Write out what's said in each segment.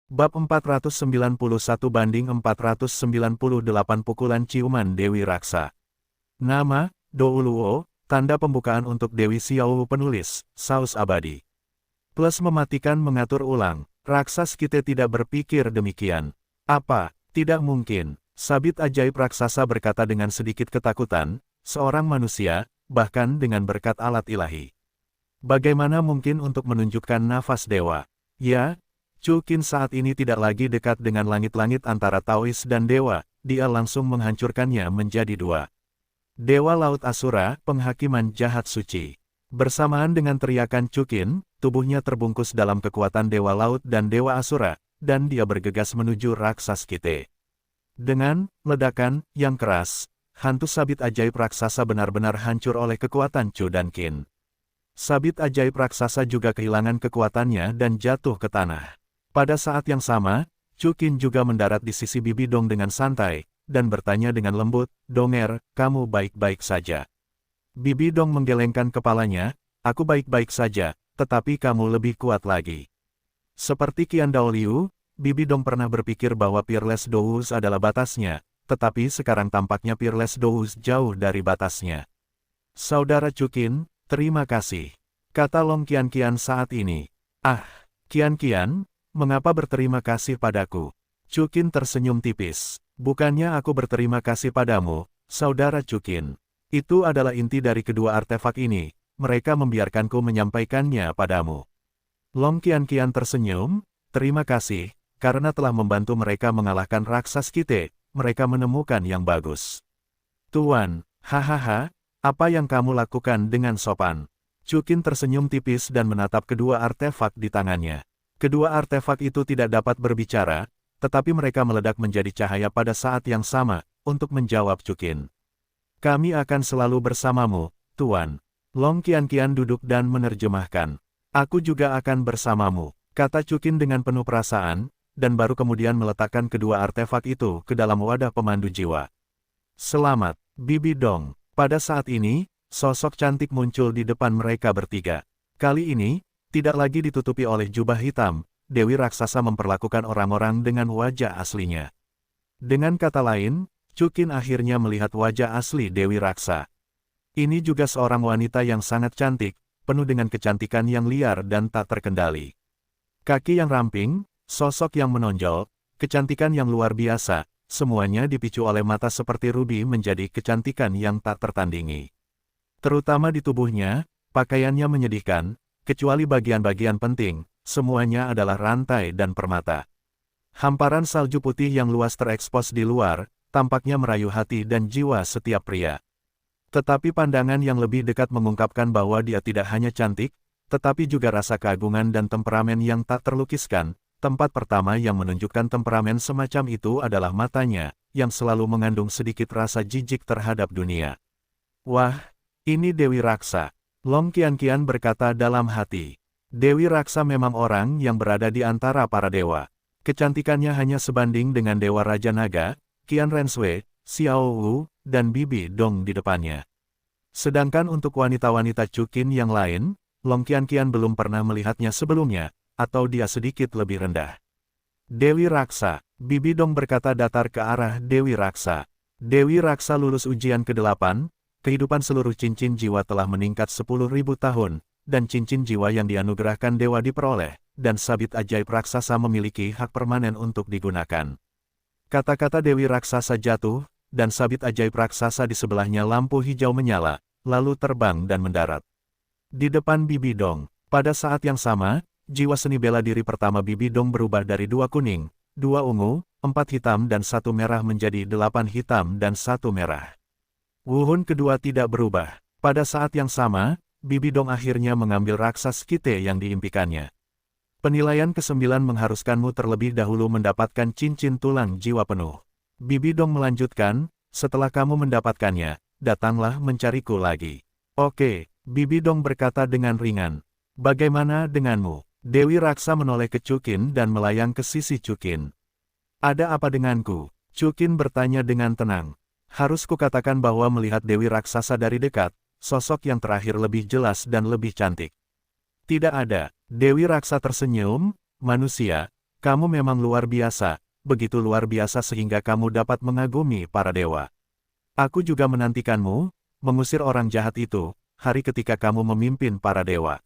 Bab 491-498 Pukulan Ciuman Dewi Raksa. Nama, Douluo, tanda pembukaan untuk Dewi Xiao penulis, Saus Abadi. Plus mematikan mengatur ulang, raksasa kita tidak berpikir demikian. Apa, tidak mungkin, sabit ajaib raksasa berkata dengan sedikit ketakutan, seorang manusia, bahkan dengan berkat alat ilahi. Bagaimana mungkin untuk menunjukkan nafas dewa? Ya, Chukin saat ini tidak lagi dekat dengan langit-langit antara Taois dan dewa, dia langsung menghancurkannya menjadi dua. Dewa Laut Asura, penghakiman jahat suci. Bersamaan dengan teriakan Chukin, tubuhnya terbungkus dalam kekuatan Dewa Laut dan Dewa Asura, dan dia bergegas menuju raksasa Kite. Dengan ledakan yang keras, hantu sabit ajaib raksasa benar-benar hancur oleh kekuatan Chu dan Qin. Sabit ajaib raksasa juga kehilangan kekuatannya dan jatuh ke tanah. Pada saat yang sama, Chu Qin juga mendarat di sisi Bibi Dong dengan santai, dan bertanya dengan lembut, "Donger, kamu baik-baik saja?" Bibi Dong menggelengkan kepalanya, "Aku baik-baik saja, tetapi kamu lebih kuat lagi." Seperti Qian Daoliu, Bibi Dong pernah berpikir bahwa Peerless Douz adalah batasnya, tetapi sekarang tampaknya Peerless Douz jauh dari batasnya. "Saudara Chu Qin, terima kasih," kata Long Qian saat ini. "Ah, Qian, mengapa berterima kasih padaku?" Chu Qin tersenyum tipis. "Bukannya aku berterima kasih padamu, saudara Chu Qin. Itu adalah inti dari kedua artefak ini, mereka membiarkanku menyampaikannya padamu." Long Qian tersenyum, "Terima kasih, karena telah membantu mereka mengalahkan raksasa Kite, mereka menemukan yang bagus." "Tuan, hahaha, apa yang kamu lakukan dengan sopan?" Chu Qin tersenyum tipis dan menatap kedua artefak di tangannya. Kedua artefak itu tidak dapat berbicara, tetapi mereka meledak menjadi cahaya pada saat yang sama, untuk menjawab Chu Qin. "Kami akan selalu bersamamu, Tuan." Long Qian duduk dan menerjemahkan. "Aku juga akan bersamamu," kata Chu Qin dengan penuh perasaan, dan baru kemudian meletakkan kedua artefak itu ke dalam wadah pemandu jiwa. "Selamat, Bibi Dong." Pada saat ini, sosok cantik muncul di depan mereka bertiga. Kali ini, tidak lagi ditutupi oleh jubah hitam, Dewi Raksasa memperlakukan orang-orang dengan wajah aslinya. Dengan kata lain, Chu Qin akhirnya melihat wajah asli Dewi Raksa. Ini juga seorang wanita yang sangat cantik, penuh dengan kecantikan yang liar dan tak terkendali. Kaki yang ramping, sosok yang menonjol, kecantikan yang luar biasa, semuanya dipicu oleh mata seperti rubi menjadi kecantikan yang tak tertandingi. Terutama di tubuhnya, pakaiannya menyedihkan, kecuali bagian-bagian penting, semuanya adalah rantai dan permata. Hamparan salju putih yang luas terekspos di luar, tampaknya merayu hati dan jiwa setiap pria. Tetapi pandangan yang lebih dekat mengungkapkan bahwa dia tidak hanya cantik, tetapi juga rasa keagungan dan temperamen yang tak terlukiskan. Tempat pertama yang menunjukkan temperamen semacam itu adalah matanya, yang selalu mengandung sedikit rasa jijik terhadap dunia. "Wah, ini Dewi Raksa," Long Qian berkata dalam hati. Dewi Raksa memang orang yang berada di antara para dewa. Kecantikannya hanya sebanding dengan Dewa Raja Naga, Qian Renshui, Xiao Wu, dan Bibi Dong di depannya. Sedangkan untuk wanita-wanita Chu Qin yang lain, Long Qian belum pernah melihatnya sebelumnya, atau dia sedikit lebih rendah. "Dewi Raksa," Bibi Dong berkata datar ke arah Dewi Raksa. Dewi Raksa lulus ujian ke-8, kehidupan seluruh cincin jiwa telah meningkat 10.000 tahun, dan cincin jiwa yang dianugerahkan dewa diperoleh, dan sabit ajaib raksasa memiliki hak permanen untuk digunakan. Kata-kata Dewi Raksasa jatuh, dan sabit ajaib raksasa di sebelahnya lampu hijau menyala, lalu terbang dan mendarat di depan Bibi Dong. Pada saat yang sama, jiwa seni bela diri pertama Bibi Dong berubah dari 2 kuning, 2 ungu, 4 hitam dan 1 merah menjadi 8 hitam dan 1 merah. Wuhun kedua tidak berubah. Pada saat yang sama, Bibi Dong akhirnya mengambil raksasa Kite yang diimpikannya. "Penilaian ke-9 mengharuskanmu terlebih dahulu mendapatkan cincin tulang jiwa penuh." Bibi Dong melanjutkan, "Setelah kamu mendapatkannya, datanglah mencariku lagi." "Oke," Bibi Dong berkata dengan ringan. "Bagaimana denganmu?" Dewi Raksa menoleh ke Chu Qin dan melayang ke sisi Chu Qin. "Ada apa denganku?" Chu Qin bertanya dengan tenang. Harus kukatakan bahwa melihat Dewi Raksasa dari dekat, sosok yang terakhir lebih jelas dan lebih cantik. "Tidak ada." Dewi Raksa tersenyum, "Manusia, kamu memang luar biasa, begitu luar biasa sehingga kamu dapat mengagumi para dewa. Aku juga menantikanmu, mengusir orang jahat itu, hari ketika kamu memimpin para dewa.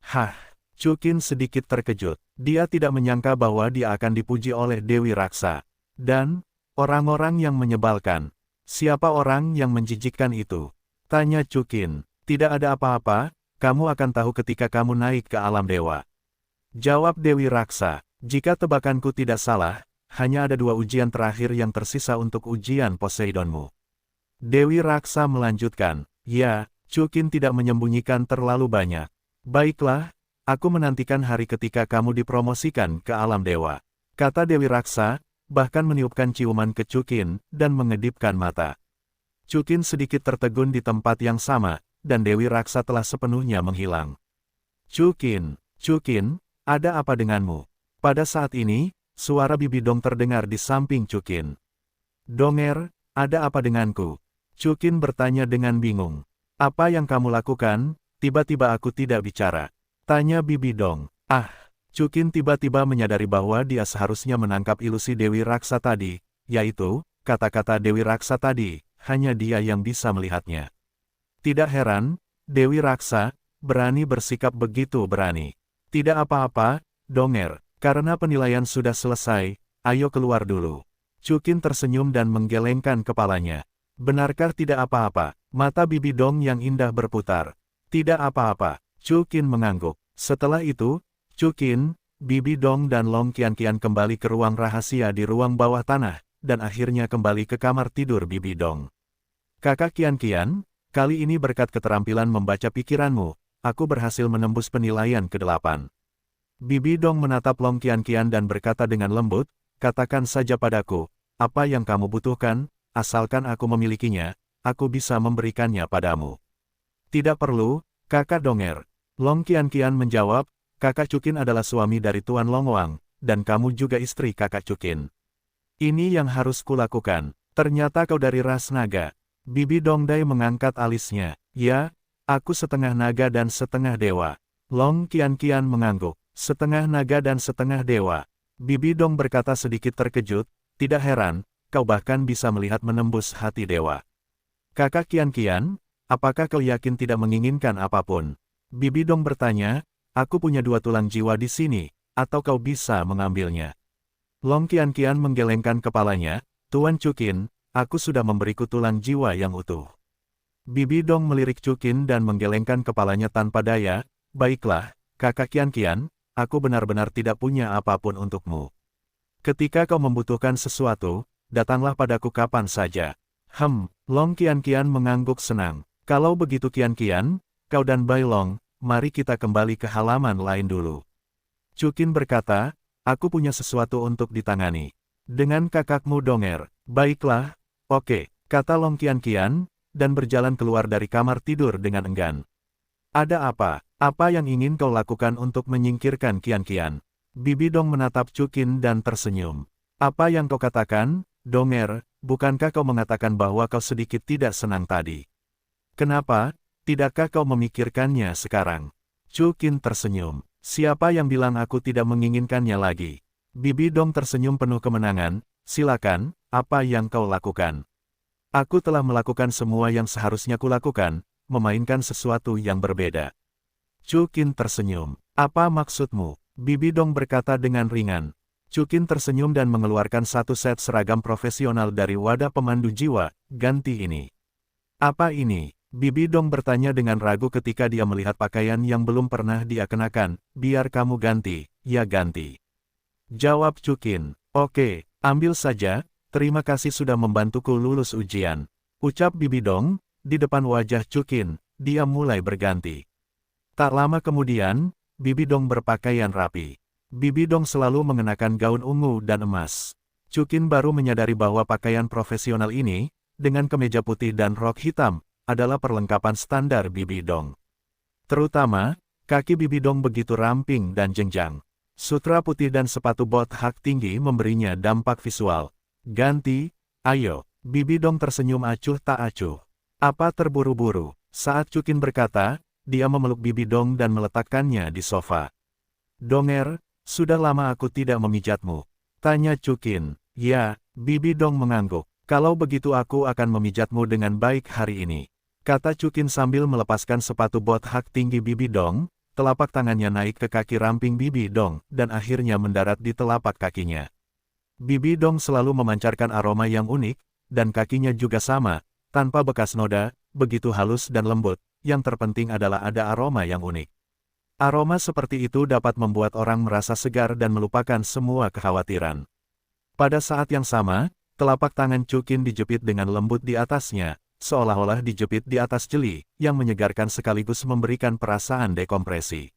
Hah, Chukin sedikit terkejut. Dia tidak menyangka bahwa dia akan dipuji oleh Dewi Raksa. Dan, orang-orang yang menyebalkan. Siapa orang yang menjijikkan itu? Tanya Chukin. Tidak ada apa-apa, kamu akan tahu ketika kamu naik ke alam dewa. Jawab Dewi Raksa. Jika tebakanku tidak salah, hanya ada 2 ujian terakhir yang tersisa untuk ujian Poseidonmu. Dewi Raksa melanjutkan. Ya, Chukin tidak menyembunyikan terlalu banyak. Baiklah, aku menantikan hari ketika kamu dipromosikan ke alam dewa. Kata Dewi Raksa, bahkan meniupkan ciuman ke Chukin, dan mengedipkan mata. Chukin sedikit tertegun di tempat yang sama, dan Dewi Raksa telah sepenuhnya menghilang. Chukin, ada apa denganmu? Pada saat ini, suara Bibi Dong terdengar di samping Chukin. Donger, ada apa denganku? Chukin bertanya dengan bingung. Apa yang kamu lakukan? Tiba-tiba aku tidak bicara. Tanya Bibi Dong. Chukin tiba-tiba menyadari bahwa dia seharusnya menangkap ilusi Dewi Raksa tadi, yaitu, kata-kata Dewi Raksa tadi, hanya dia yang bisa melihatnya. Tidak heran, Dewi Raksa, berani bersikap begitu berani. Tidak apa-apa, Donger, karena penilaian sudah selesai, ayo keluar dulu. Chukin tersenyum dan menggelengkan kepalanya. Benarkah tidak apa-apa? Mata Bibi Dong yang indah berputar. Tidak apa-apa, Chukin mengangguk. Setelah itu, Chukin, Bibi Dong dan Long Qianqian kembali ke ruang rahasia di ruang bawah tanah, dan akhirnya kembali ke kamar tidur Bibi Dong. Kakak Qianqian, kali ini berkat keterampilan membaca pikiranmu, aku berhasil menembus penilaian ke-8. Bibi Dong menatap Long Qianqian dan berkata dengan lembut, katakan saja padaku, apa yang kamu butuhkan, asalkan aku memilikinya, aku bisa memberikannya padamu. Tidak perlu, kakak Donger. Long Qianqian menjawab, kakak Chukin adalah suami dari Tuan Longwang, dan kamu juga istri kakak Chukin. Ini yang harus kulakukan. Ternyata kau dari ras naga. Bibi Dongdai mengangkat alisnya. Ya, aku setengah naga dan setengah dewa. Long Qianqian mengangguk. Setengah naga dan setengah dewa. Bibi Dong berkata sedikit terkejut, tidak heran, kau bahkan bisa melihat menembus hati dewa. Kakak Qianqian, apakah kau yakin tidak menginginkan apapun? Bibi Dong bertanya, aku punya 2 tulang jiwa di sini, atau kau bisa mengambilnya? Long Qianqian menggelengkan kepalanya, Tuan Chukin, aku sudah memberiku tulang jiwa yang utuh. Bibi Dong melirik Chukin dan menggelengkan kepalanya tanpa daya, baiklah, kakak Qianqian, aku benar-benar tidak punya apapun untukmu. Ketika kau membutuhkan sesuatu, datanglah padaku kapan saja. Long Qianqian mengangguk senang. Kalau begitu Qianqian, kau dan Bai Long, mari kita kembali ke halaman lain dulu. Chukin berkata, aku punya sesuatu untuk ditangani. Dengan kakakmu Donger. Baiklah, oke, kata Long Qianqian, dan berjalan keluar dari kamar tidur dengan enggan. Ada apa? Apa yang ingin kau lakukan untuk menyingkirkan Qianqian? Bibi Dong menatap Chukin dan tersenyum. Apa yang kau katakan, Donger, bukankah kau mengatakan bahwa kau sedikit tidak senang tadi? Kenapa? Tidakkah kau memikirkannya sekarang? Chukin tersenyum. Siapa yang bilang aku tidak menginginkannya lagi? Bibi Dong tersenyum penuh kemenangan, silakan, apa yang kau lakukan? Aku telah melakukan semua yang seharusnya kulakukan, memainkan sesuatu yang berbeda. Chukin tersenyum. Apa maksudmu? Bibi Dong berkata dengan ringan. Chukin tersenyum dan mengeluarkan 1 set seragam profesional dari wadah pemandu jiwa, ganti ini. Apa ini? Bibi Dong bertanya dengan ragu ketika dia melihat pakaian yang belum pernah dia kenakan. Biar kamu ganti, ya ganti. Jawab Chukin. Oke, ambil saja, terima kasih sudah membantuku lulus ujian. Ucap Bibi Dong, di depan wajah Chukin, dia mulai berganti. Tak lama kemudian, Bibi Dong berpakaian rapi. Bibi Dong selalu mengenakan gaun ungu dan emas. Chukin baru menyadari bahwa pakaian profesional ini, dengan kemeja putih dan rok hitam, adalah perlengkapan standar Bibi Dong. Terutama, kaki Bibi Dong begitu ramping dan jenjang. Sutra putih dan sepatu bot hak tinggi memberinya dampak visual. Ganti, ayo. Bibi Dong tersenyum acuh tak acuh. Apa terburu-buru? Saat Chukin berkata, dia memeluk Bibi Dong dan meletakkannya di sofa. Donger, Sudah lama aku tidak memijatmu. Tanya Chukin. Ya, Bibi Dong mengangguk. Kalau begitu aku akan memijatmu dengan baik hari ini. Kata Chukin sambil melepaskan sepatu bot hak tinggi Bibi Dong, telapak tangannya naik ke kaki ramping Bibi Dong, dan akhirnya mendarat di telapak kakinya. Bibi Dong selalu memancarkan aroma yang unik, dan kakinya juga sama, tanpa bekas noda, begitu halus dan lembut, yang terpenting adalah ada aroma yang unik. Aroma seperti itu dapat membuat orang merasa segar dan melupakan semua kekhawatiran. Pada saat yang sama, telapak tangan Chukin dijepit dengan lembut di atasnya, seolah-olah dijepit di atas jeli, yang menyegarkan sekaligus memberikan perasaan dekompresi.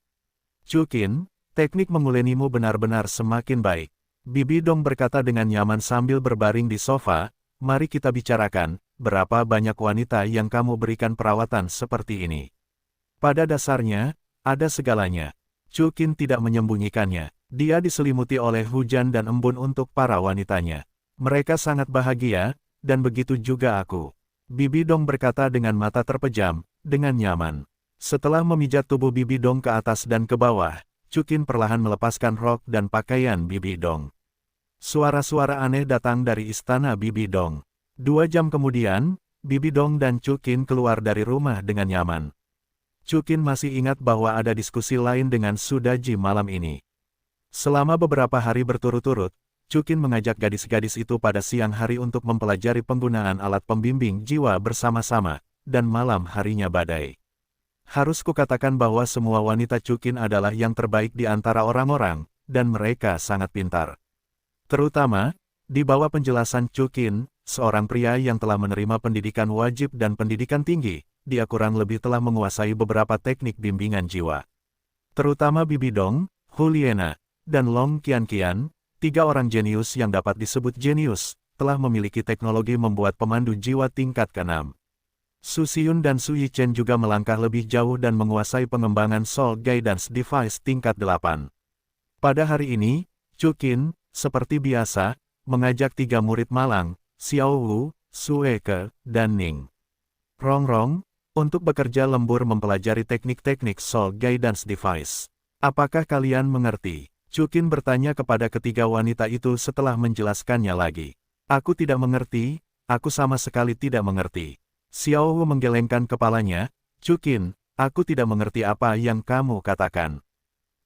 Chukin, teknik mengulenimu benar-benar semakin baik. Bibi Dong berkata dengan nyaman sambil berbaring di sofa, mari kita bicarakan, berapa banyak wanita yang kamu berikan perawatan seperti ini. Pada dasarnya, ada segalanya. Chukin tidak menyembunyikannya. Dia diselimuti oleh hujan dan embun untuk para wanitanya. Mereka sangat bahagia, dan begitu juga aku. Bibi Dong berkata dengan mata terpejam, dengan nyaman. Setelah memijat tubuh Bibi Dong ke atas dan ke bawah, Chukin perlahan melepaskan rok dan pakaian Bibi Dong. Suara-suara aneh datang dari istana Bibi Dong. 2 jam kemudian, Bibi Dong dan Chukin keluar dari rumah dengan nyaman. Chukin masih ingat bahwa ada diskusi lain dengan Sudaji malam ini. Selama beberapa hari berturut-turut, Chukin mengajak gadis-gadis itu pada siang hari untuk mempelajari penggunaan alat pembimbing jiwa bersama-sama, dan malam harinya badai. Harus kukatakan bahwa semua wanita Chukin adalah yang terbaik di antara orang-orang, dan mereka sangat pintar. Terutama, di bawah penjelasan Chukin, seorang pria yang telah menerima pendidikan wajib dan pendidikan tinggi, dia kurang lebih telah menguasai beberapa teknik bimbingan jiwa. Terutama Bibi Dong, Huliena, dan Long Qianqian, 3 orang jenius yang dapat disebut jenius, telah memiliki teknologi membuat pemandu jiwa tingkat ke-6. Su Xiun dan Su Yichen juga melangkah lebih jauh dan menguasai pengembangan Soul Guidance Device tingkat 8. Pada hari ini, Chukin, seperti biasa, mengajak 3 murid malang, Xiao Wu, Su Eke, dan Ning Rongrong, untuk bekerja lembur mempelajari teknik-teknik Soul Guidance Device. Apakah kalian mengerti? Chukin bertanya kepada ketiga wanita itu setelah menjelaskannya lagi. Aku tidak mengerti, aku sama sekali tidak mengerti. Xiao Wu menggelengkan kepalanya, Chukin, aku tidak mengerti apa yang kamu katakan.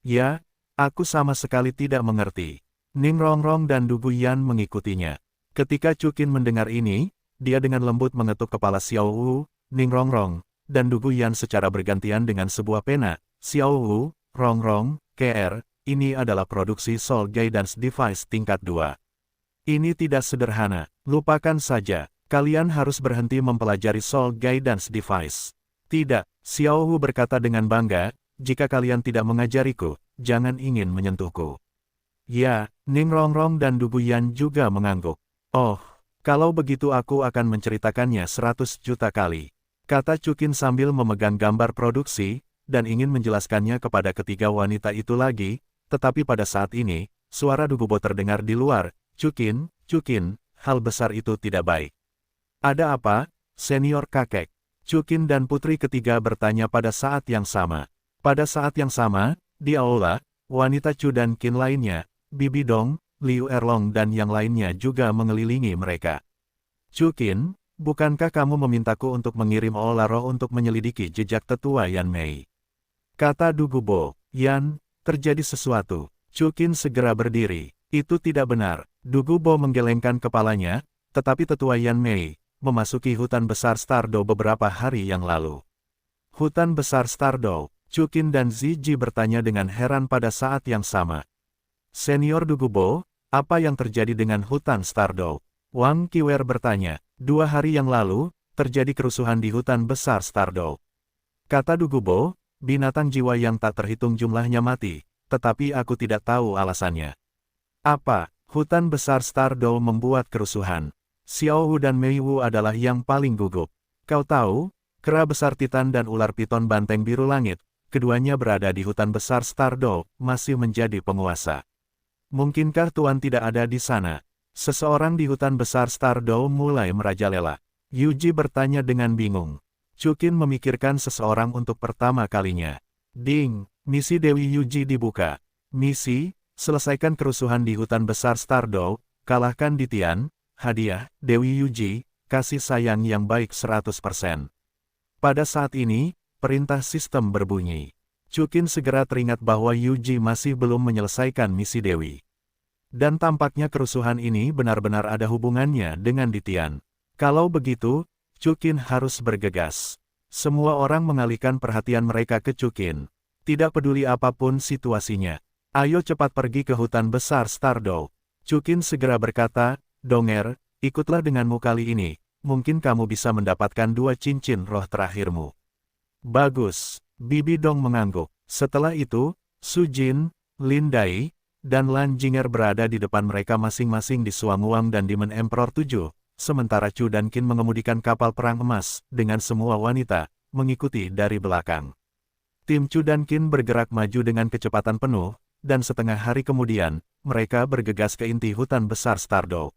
Ya, aku sama sekali tidak mengerti. Ning Rongrong dan Du Guyan mengikutinya. Ketika Chukin mendengar ini, dia dengan lembut mengetuk kepala Xiao Wu, Ning Rongrong, dan Du Guyan secara bergantian dengan sebuah pena. Xiao Wu, Rongrong, KR, ini adalah produksi Soul Guidance Device tingkat 2. Ini tidak sederhana, lupakan saja, kalian harus berhenti mempelajari Soul Guidance Device. Tidak, Xiao Wu berkata dengan bangga, jika kalian tidak mengajariku, jangan ingin menyentuhku. Ya, Ning Rongrong dan Du Guyan juga mengangguk. Oh, kalau begitu aku akan menceritakannya 100 juta kali. Kata Chukin sambil memegang gambar produksi, dan ingin menjelaskannya kepada ketiga wanita itu lagi, tetapi pada saat ini, suara Dugubo terdengar di luar. Chukin, hal besar itu tidak baik. Ada apa, senior kakek? Chukin dan putri ketiga bertanya pada saat yang sama. Pada saat yang sama, di aula, wanita Chu dan Qin lainnya, Bibi Dong, Liu Erlong dan yang lainnya juga mengelilingi mereka. Chukin, bukankah kamu memintaku untuk mengirim Ola Roh untuk menyelidiki jejak tetua Yan Mei? Kata Dugubo. Yan, terjadi sesuatu. Chukin segera berdiri. Itu tidak benar. Dugubo menggelengkan kepalanya, tetapi tetua Yan Mei memasuki hutan besar Stardo beberapa hari yang lalu. Hutan besar Stardo, Chukin dan Ziji bertanya dengan heran pada saat yang sama. Senior Dugubo, apa yang terjadi dengan hutan Stardo? Wang Qiwer bertanya. 2 hari yang lalu, terjadi kerusuhan di hutan besar Stardo. Kata Dugubo, binatang jiwa yang tak terhitung jumlahnya mati, tetapi aku tidak tahu alasannya. Apa, hutan besar Stardo membuat kerusuhan? Xiao Wu dan Mei Wu adalah yang paling gugup. Kau tahu, kera besar Titan dan ular piton banteng biru langit, keduanya berada di hutan besar Stardo, masih menjadi penguasa. Mungkinkah Tuan tidak ada di sana? Seseorang di hutan besar Stardo mulai merajalela. Yuji bertanya dengan bingung. Chukin memikirkan seseorang untuk pertama kalinya. Ding, misi Dewi Yuji dibuka. Misi, selesaikan kerusuhan di hutan besar Stardow, kalahkan Ditian, hadiah, Dewi Yuji, kasih sayang yang baik 100%. Pada saat ini, perintah sistem berbunyi. Chukin segera teringat bahwa Yuji masih belum menyelesaikan misi Dewi. Dan tampaknya kerusuhan ini benar-benar ada hubungannya dengan Ditian. Kalau begitu, Chukin harus bergegas. Semua orang mengalihkan perhatian mereka ke Chukin. Tidak peduli apapun situasinya. Ayo cepat pergi ke hutan besar Stardow. Chukin segera berkata, Donger, ikutlah denganmu kali ini. Mungkin kamu bisa mendapatkan 2 cincin roh terakhirmu. Bagus. Bibi Dong mengangguk. Setelah itu, Sujin, Lin Dai, dan Lan Jinger berada di depan mereka masing-masing di Suanguang dan Demon Emperor 7, sementara Chu dan Qin mengemudikan kapal perang emas, dengan semua wanita, mengikuti dari belakang. Tim Chu dan Qin bergerak maju dengan kecepatan penuh, dan setengah hari kemudian, mereka bergegas ke inti hutan besar Stardow.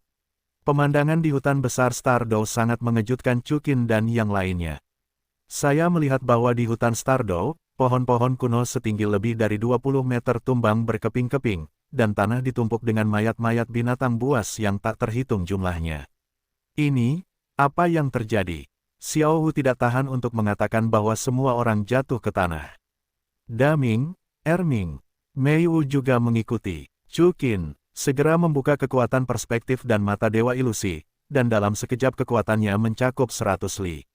Pemandangan di hutan besar Stardow sangat mengejutkan Chu Qin dan yang lainnya. Saya melihat bahwa di hutan Stardow, pohon-pohon kuno setinggi lebih dari 20 meter tumbang berkeping-keping, dan tanah ditumpuk dengan mayat-mayat binatang buas yang tak terhitung jumlahnya. Ini, apa yang terjadi? Xiao Wu tidak tahan untuk mengatakan bahwa semua orang jatuh ke tanah. Daming, Erming, Mei Wu juga mengikuti. Chu Qin segera membuka kekuatan perspektif dan mata dewa ilusi, dan dalam sekejap kekuatannya mencakup 100 li.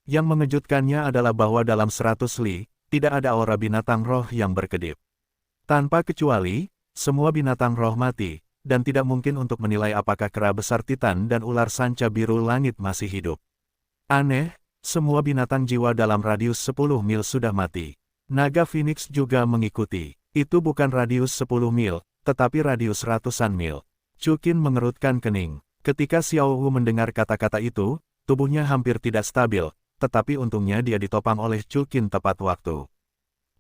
Yang mengejutkannya adalah bahwa dalam 100 li, tidak ada aura binatang roh yang berkedip. Tanpa kecuali, semua binatang roh mati, dan tidak mungkin untuk menilai apakah kera besar Titan dan ular sanca biru langit masih hidup. Aneh, semua binatang jiwa dalam radius 10 mil sudah mati. Naga Phoenix juga mengikuti. Itu bukan radius 10 mil, tetapi radius ratusan mil. Chu Qin mengerutkan kening. Ketika Xiao Wu mendengar kata-kata itu, tubuhnya hampir tidak stabil, tetapi untungnya dia ditopang oleh Chu Qin tepat waktu.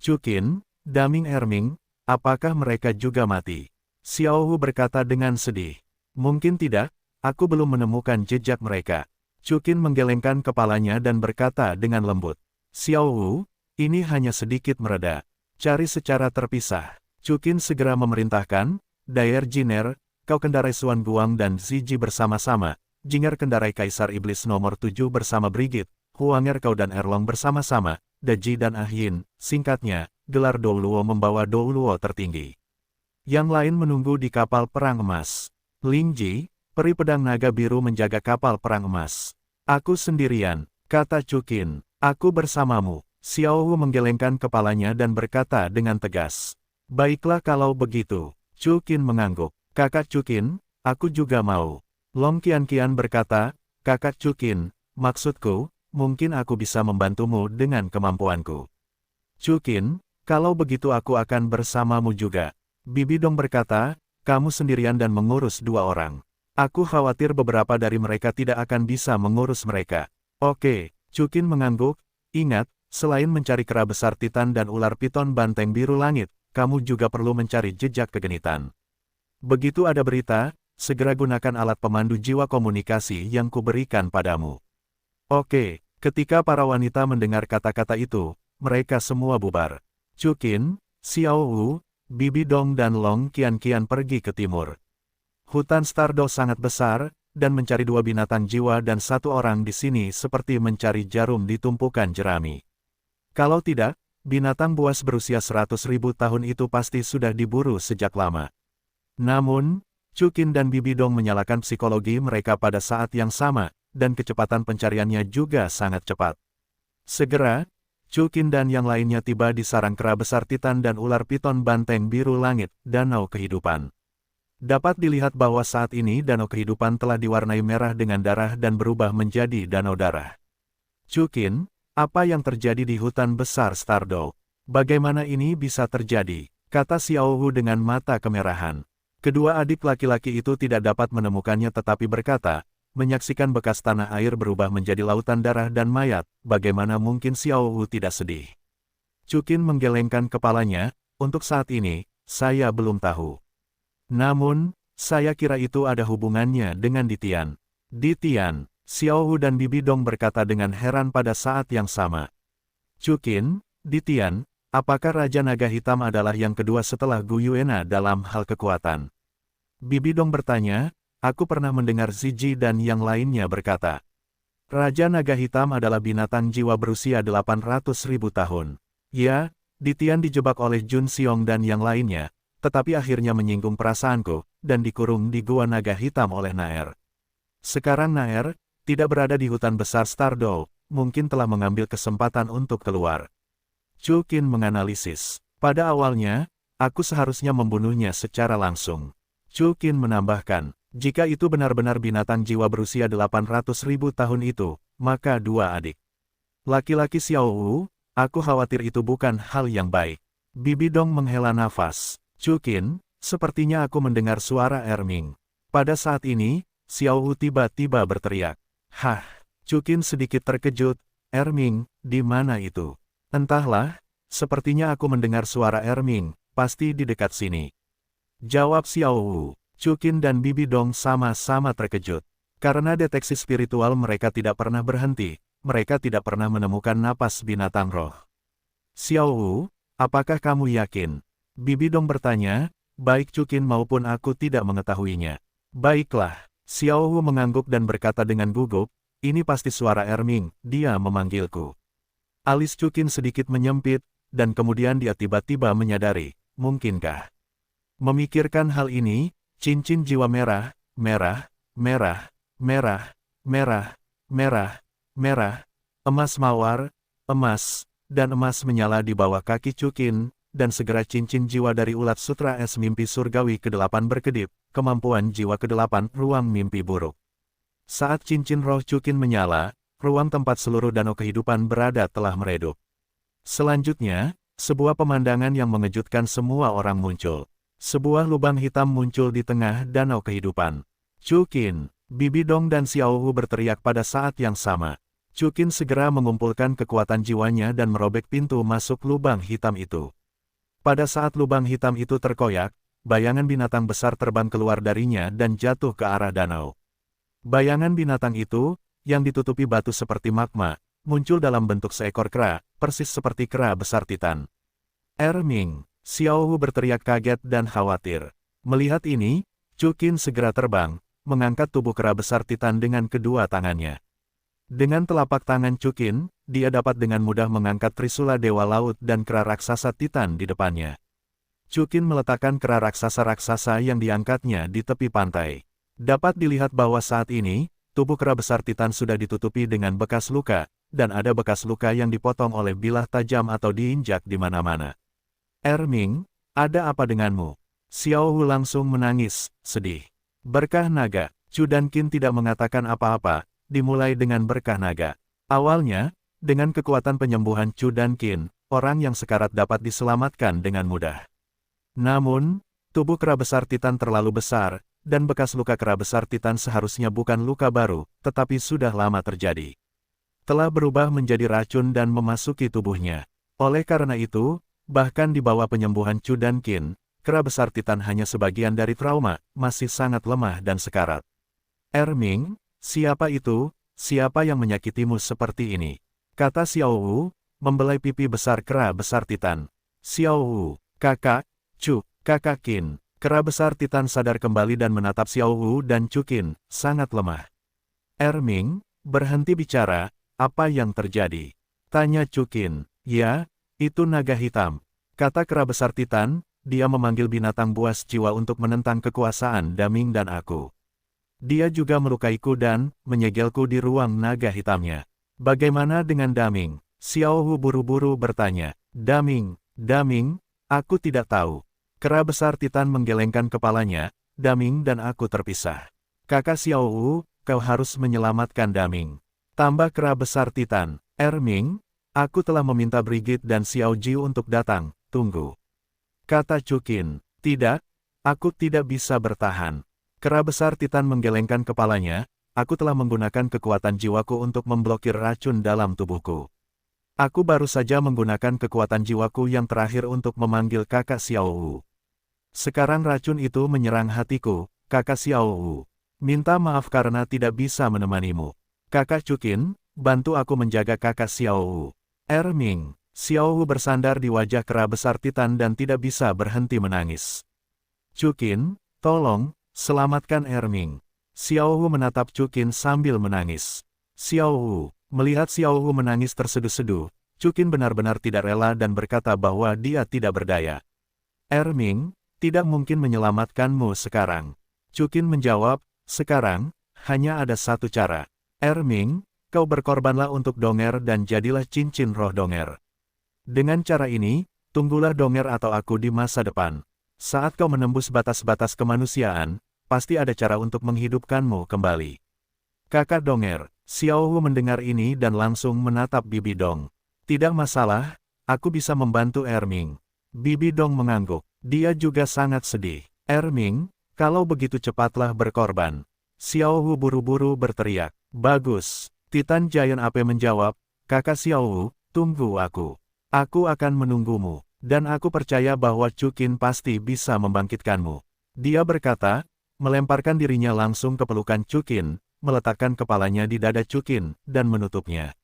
Chu Qin, Daming Erming, apakah mereka juga mati? Xiao Wu berkata dengan sedih. Mungkin tidak, aku belum menemukan jejak mereka. Chu Qin menggelengkan kepalanya dan berkata dengan lembut. Xiao Wu, ini hanya sedikit mereda. Cari secara terpisah. Chu Qin segera memerintahkan, Daer Jiner, kau kendarai Suan Guang dan Ziji bersama-sama, Jinger kendarai Kaisar Iblis nomor 7 bersama Brigit, Huanger kau dan Erlong bersama-sama, Daji dan Ahyin, singkatnya, gelar Douluo membawa Douluo tertinggi. Yang lain menunggu di kapal perang emas. Lingji, peri pedang naga biru menjaga kapal perang emas. Aku sendirian, kata Chu Qin, aku bersamamu. Xiao Wu menggelengkan kepalanya dan berkata dengan tegas. Baiklah kalau begitu. Chu Qin mengangguk. Kakak Chu Qin, aku juga mau. Long Qian berkata, Kakak Chu Qin, maksudku, mungkin aku bisa membantumu dengan kemampuanku. Chu Qin, kalau begitu aku akan bersamamu juga. Bibi Dong berkata, kamu sendirian dan mengurus 2 orang. Aku khawatir beberapa dari mereka tidak akan bisa mengurus mereka. Oke, Chu Qin mengangguk, ingat, selain mencari kera besar Titan dan ular piton banteng biru langit, kamu juga perlu mencari jejak kegenitan. Begitu ada berita, segera gunakan alat pemandu jiwa komunikasi yang kuberikan padamu. Oke. Ketika para wanita mendengar kata-kata itu, mereka semua bubar. Chu Qin, Xiao Wu, Bibi Dong dan Long Qian pergi ke timur. Hutan Stardow sangat besar, dan mencari 2 binatang jiwa dan 1 orang di sini seperti mencari jarum di tumpukan jerami. Kalau tidak, binatang buas berusia 100.000 tahun itu pasti sudah diburu sejak lama. Namun, Chu Qin dan Bibi Dong menyalakan psikologi mereka pada saat yang sama, dan kecepatan pencariannya juga sangat cepat. Segera, Chu Qin dan yang lainnya tiba di sarang kera besar Titan dan ular piton banteng biru langit, Danau Kehidupan. Dapat dilihat bahwa saat ini Danau Kehidupan telah diwarnai merah dengan darah dan berubah menjadi danau darah. Chu Qin, apa yang terjadi di hutan besar Stardow? Bagaimana ini bisa terjadi? Kata Xiao Wu dengan mata kemerahan. Kedua adik laki-laki itu tidak dapat menemukannya tetapi berkata, menyaksikan bekas tanah air berubah menjadi lautan darah dan mayat, bagaimana mungkin Xiao Wu tidak sedih? Chu Qin menggelengkan kepalanya, untuk saat ini, saya belum tahu. Namun, saya kira itu ada hubungannya dengan Ditian. Ditian, Xiao Wu dan Bibi Dong berkata dengan heran pada saat yang sama. Chu Qin, Ditian, Apakah Raja Naga Hitam adalah yang kedua setelah Gu Yuena dalam hal kekuatan? Bibi Dong bertanya, aku pernah mendengar Ziji dan yang lainnya berkata. Raja Naga Hitam adalah binatang jiwa berusia 800.000 tahun. Ya, Ditian dijebak oleh Jun Xiong dan yang lainnya, tetapi akhirnya menyinggung perasaanku, dan dikurung di Gua Naga Hitam oleh Naer. Sekarang Naer, tidak berada di hutan besar Stardow, mungkin telah mengambil kesempatan untuk keluar. Chu Qin menganalisis. Pada awalnya, aku seharusnya membunuhnya secara langsung. Chu Qin menambahkan, jika itu benar-benar binatang jiwa berusia 800.000 tahun itu, maka dua adik laki-laki Xiao Wu, aku khawatir itu bukan hal yang baik. Bibi Dong menghela nafas. Chu Qin, sepertinya aku mendengar suara Erming. Pada saat ini, Xiao Wu tiba-tiba berteriak. Hah, Chu Qin sedikit terkejut. Erming, di mana itu? Entahlah, sepertinya aku mendengar suara Erming, pasti di dekat sini. Jawab Xiao Wu. Chu Qin dan Bibi Dong sama-sama terkejut. Karena deteksi spiritual mereka tidak pernah berhenti, mereka tidak pernah menemukan napas binatang roh. Xiao Wu, apakah kamu yakin? Bibi Dong bertanya, baik Chu Qin maupun aku tidak mengetahuinya. Baiklah, Xiao Wu mengangguk dan berkata dengan gugup, ini pasti suara Erming, dia memanggilku. Alis Chu Qin sedikit menyempit, dan kemudian dia tiba-tiba menyadari, mungkinkah? Memikirkan hal ini, cincin jiwa merah, merah, merah, merah, merah, merah, merah, emas mawar, emas, dan emas menyala di bawah kaki Chu Qin, dan segera cincin jiwa dari ulat sutra es mimpi surgawi ke-8 berkedip, kemampuan jiwa ke-8 ruang mimpi buruk. Saat cincin roh Chu Qin menyala, ruang tempat seluruh danau kehidupan berada telah meredup. Selanjutnya, sebuah pemandangan yang mengejutkan semua orang muncul. Sebuah lubang hitam muncul di tengah danau kehidupan. Chu Qin, Bibi Dong dan Xiao Wu berteriak pada saat yang sama. Chu Qin segera mengumpulkan kekuatan jiwanya dan merobek pintu masuk lubang hitam itu. Pada saat lubang hitam itu terkoyak, bayangan binatang besar terbang keluar darinya dan jatuh ke arah danau. Bayangan binatang itu, yang ditutupi batu seperti magma, muncul dalam bentuk seekor kera, persis seperti kera besar Titan. Erming, Xiao Wu berteriak kaget dan khawatir. Melihat ini, Chu Qin segera terbang, mengangkat tubuh kera besar Titan dengan kedua tangannya. Dengan telapak tangan Chu Qin, dia dapat dengan mudah mengangkat Trisula Dewa Laut dan kera raksasa Titan di depannya. Chu Qin meletakkan kera raksasa-raksasa yang diangkatnya di tepi pantai. Dapat dilihat bahwa saat ini, tubuh kera besar Titan sudah ditutupi dengan bekas luka, dan ada bekas luka yang dipotong oleh bilah tajam atau diinjak di mana-mana. Erming, ada apa denganmu? Xiao Wu langsung menangis, sedih. Berkah naga, Chu dan Qin tidak mengatakan apa-apa, dimulai dengan berkah naga. Awalnya, dengan kekuatan penyembuhan Chu dan Qin, orang yang sekarat dapat diselamatkan dengan mudah. Namun, tubuh kera besar Titan terlalu besar, dan bekas luka kera besar Titan seharusnya bukan luka baru, tetapi sudah lama terjadi. Telah berubah menjadi racun dan memasuki tubuhnya. Oleh karena itu, bahkan di bawah penyembuhan Chu dan Qin, kera besar Titan hanya sebagian dari trauma, masih sangat lemah dan sekarat. Erming, siapa itu? Siapa yang menyakitimu seperti ini? Kata Xiao Wu, membelai pipi besar kera besar Titan. Xiao Wu, kakak, Chu, kakak Qin. Kera besar Titan sadar kembali dan menatap Xiao Wu dan Chu Qin, sangat lemah. Erming, berhenti bicara, apa yang terjadi? Tanya Chu Qin. Ya, itu naga hitam. Kata kera besar Titan, dia memanggil binatang buas jiwa untuk menentang kekuasaan Daming dan aku. Dia juga melukaiku dan menyegelku di ruang naga hitamnya. Bagaimana dengan Daming? Xiao Wu buru-buru bertanya. Daming, aku tidak tahu. Kera besar Titan menggelengkan kepalanya, Daming dan aku terpisah. Kakak Xiao Wu, kau harus menyelamatkan Daming. Tambah kera besar Titan. Erming, aku telah meminta Brigit dan Xiao Jiu untuk datang, tunggu. Kata Chu Qin. Tidak, aku tidak bisa bertahan. Kera besar Titan menggelengkan kepalanya, aku telah menggunakan kekuatan jiwaku untuk memblokir racun dalam tubuhku. Aku baru saja menggunakan kekuatan jiwaku yang terakhir untuk memanggil kakak Xiao Wu. Sekarang racun itu menyerang hatiku, kakak Xiao Wu. Minta maaf karena tidak bisa menemanimu. Kakak Chu Qin, bantu aku menjaga kakak Xiao Wu. Erming, Xiao Wu bersandar di wajah kera besar Titan dan tidak bisa berhenti menangis. Chukin, tolong, selamatkan Erming. Xiao Wu menatap Chukin sambil menangis. Xiao Wu, melihat Xiao Wu menangis terseduh-seduh, Chukin benar-benar tidak rela dan berkata bahwa dia tidak berdaya. Erming, tidak mungkin menyelamatkanmu sekarang. Chukin menjawab, sekarang, hanya ada satu cara. Erming, kau berkorbanlah untuk Donger dan jadilah cincin roh Donger. Dengan cara ini, tunggulah Donger atau aku di masa depan. Saat kau menembus batas-batas kemanusiaan, pasti ada cara untuk menghidupkanmu kembali. Kakak Donger, Xiao Wu mendengar ini dan langsung menatap Bibi Dong. Tidak masalah, aku bisa membantu Erming. Bibi Dong mengangguk. Dia juga sangat sedih. Erming, kalau begitu cepatlah berkorban. Xiao Wu buru-buru berteriak. Bagus. Titan Giant Ape menjawab, kakak Xiao Wu, tunggu aku. Aku akan menunggumu, dan aku percaya bahwa Chukin pasti bisa membangkitkanmu. Dia berkata, melemparkan dirinya langsung ke pelukan Chukin, meletakkan kepalanya di dada Chukin, dan menutupnya.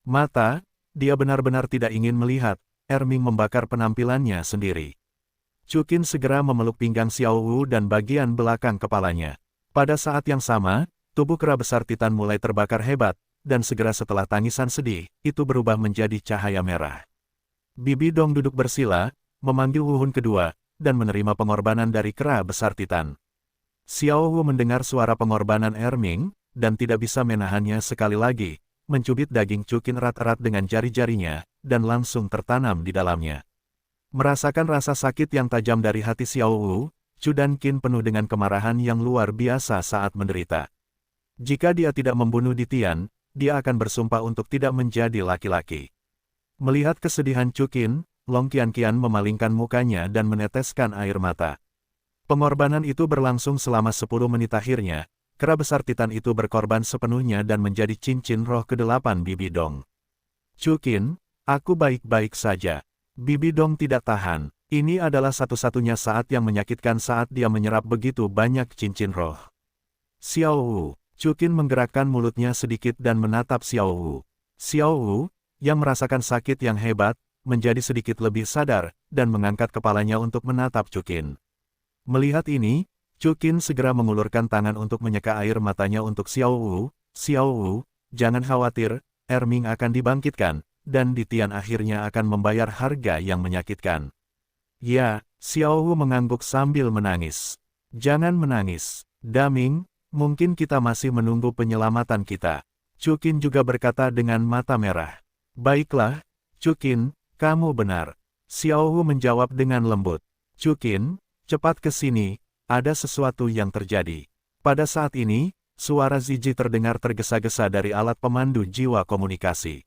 Mata, dia benar-benar tidak ingin melihat, Erming membakar penampilannya sendiri. Chukin segera memeluk pinggang Xiao Wu dan bagian belakang kepalanya. Pada saat yang sama, tubuh kera besar Titan mulai terbakar hebat, dan segera setelah tangisan sedih, itu berubah menjadi cahaya merah. Bibi Dong duduk bersila, memanggil Wuhun kedua, dan menerima pengorbanan dari kera besar Titan. Xiao Wu mendengar suara pengorbanan Erming, dan tidak bisa menahannya sekali lagi, mencubit daging Chukin erat-erat dengan jari-jarinya, dan langsung tertanam di dalamnya. Merasakan rasa sakit yang tajam dari hati Xiao Wu, Chu Dan Qin penuh dengan kemarahan yang luar biasa saat menderita. Jika dia tidak membunuh Ditian, dia akan bersumpah untuk tidak menjadi laki-laki. Melihat kesedihan Chukin, Long Qianqian memalingkan mukanya dan meneteskan air mata. Pengorbanan itu berlangsung selama 10 menit akhirnya, kera besar Titan itu berkorban sepenuhnya dan menjadi cincin roh ke-8 Bibi Dong. Chukin, aku baik-baik saja. Bibi Dong tidak tahan. Ini adalah satu-satunya saat yang menyakitkan saat dia menyerap begitu banyak cincin roh. Xiao Wu, Chukin menggerakkan mulutnya sedikit dan menatap Xiao Wu. Xiao Wu, yang merasakan sakit yang hebat, menjadi sedikit lebih sadar, dan mengangkat kepalanya untuk menatap Chukin. Melihat ini, Chukin segera mengulurkan tangan untuk menyeka air matanya untuk Xiao Wu. Xiao Wu, jangan khawatir, Erming akan dibangkitkan, dan Ditian akhirnya akan membayar harga yang menyakitkan. Ya, Xiao Wu mengangguk sambil menangis. Jangan menangis, Daming, mungkin kita masih menunggu penyelamatan kita. Chukin juga berkata dengan mata merah. Baiklah, Chukin, kamu benar. Xiao Wu menjawab dengan lembut. Chukin, cepat ke sini, ada sesuatu yang terjadi. Pada saat ini, suara Ziji terdengar tergesa-gesa dari alat pemandu jiwa komunikasi.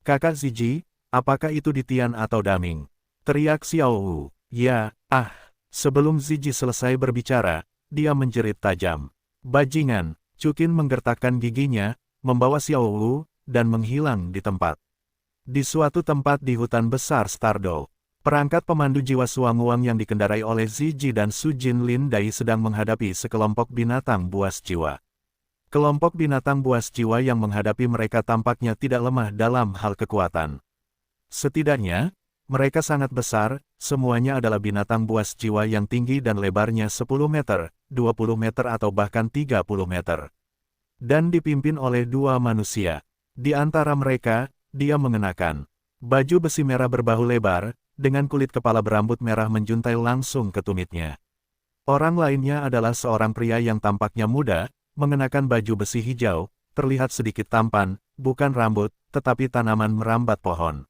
Kakak Ziji, apakah itu Ditian atau Daming? Teriak Xiao Wu. Ya, sebelum Ziji selesai berbicara, dia menjerit tajam. Bajingan, Chukin menggertakkan giginya, membawa Xiao Wu, dan menghilang di tempat. Di suatu tempat di hutan besar Stardow, perangkat pemandu jiwa Suanguang yang dikendarai oleh Ziji dan Sujin Lin Dai sedang menghadapi sekelompok binatang buas jiwa. Kelompok binatang buas jiwa yang menghadapi mereka tampaknya tidak lemah dalam hal kekuatan. Setidaknya, mereka sangat besar, semuanya adalah binatang buas jiwa yang tinggi dan lebarnya 10 meter, 20 meter atau bahkan 30 meter. Dan dipimpin oleh 2 manusia. Di antara mereka, dia mengenakan baju besi merah berbahu lebar, dengan kulit kepala berambut merah menjuntai langsung ke tumitnya. Orang lainnya adalah seorang pria yang tampaknya muda, mengenakan baju besi hijau, terlihat sedikit tampan, bukan rambut, tetapi tanaman merambat pohon.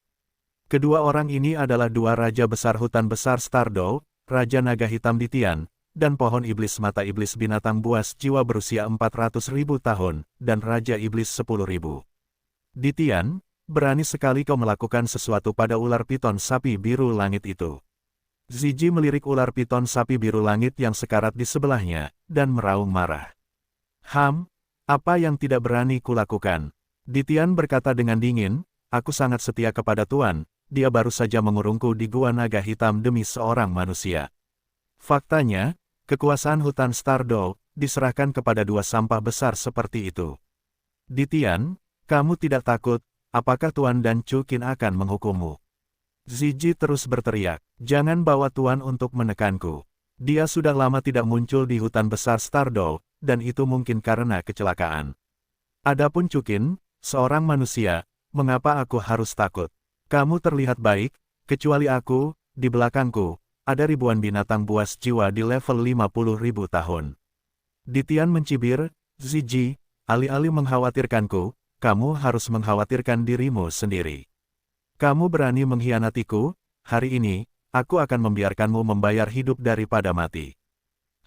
Kedua orang ini adalah 2 raja besar hutan besar Stardow, Raja Naga Hitam Ditian, dan pohon iblis mata iblis binatang buas jiwa berusia 400.000 tahun, dan Raja Iblis 10.000. Ditian, berani sekali kau melakukan sesuatu pada ular piton sapi biru langit itu. Ziji melirik ular piton sapi biru langit yang sekarat di sebelahnya, dan meraung marah. Apa yang tidak berani kulakukan? Ditian berkata dengan dingin, aku sangat setia kepada Tuan, dia baru saja mengurungku di Gua Naga Hitam demi seorang manusia. Faktanya, kekuasaan hutan Stardow, diserahkan kepada 2 sampah besar seperti itu. Ditian, kamu tidak takut, apakah Tuan dan Chukin akan menghukummu? Zizi terus berteriak, "Jangan bawa Tuan untuk menekanku. Dia sudah lama tidak muncul di hutan besar Stardoll, dan itu mungkin karena kecelakaan. Adapun Chukin, seorang manusia, mengapa aku harus takut? Kamu terlihat baik, kecuali aku, di belakangku, ada ribuan binatang buas jiwa di level 50.000 tahun." Ditian mencibir, "Zizi, alih-alih mengkhawatirkanku, kamu harus mengkhawatirkan dirimu sendiri. Kamu berani mengkhianatiku, hari ini, aku akan membiarkanmu membayar hidup daripada mati.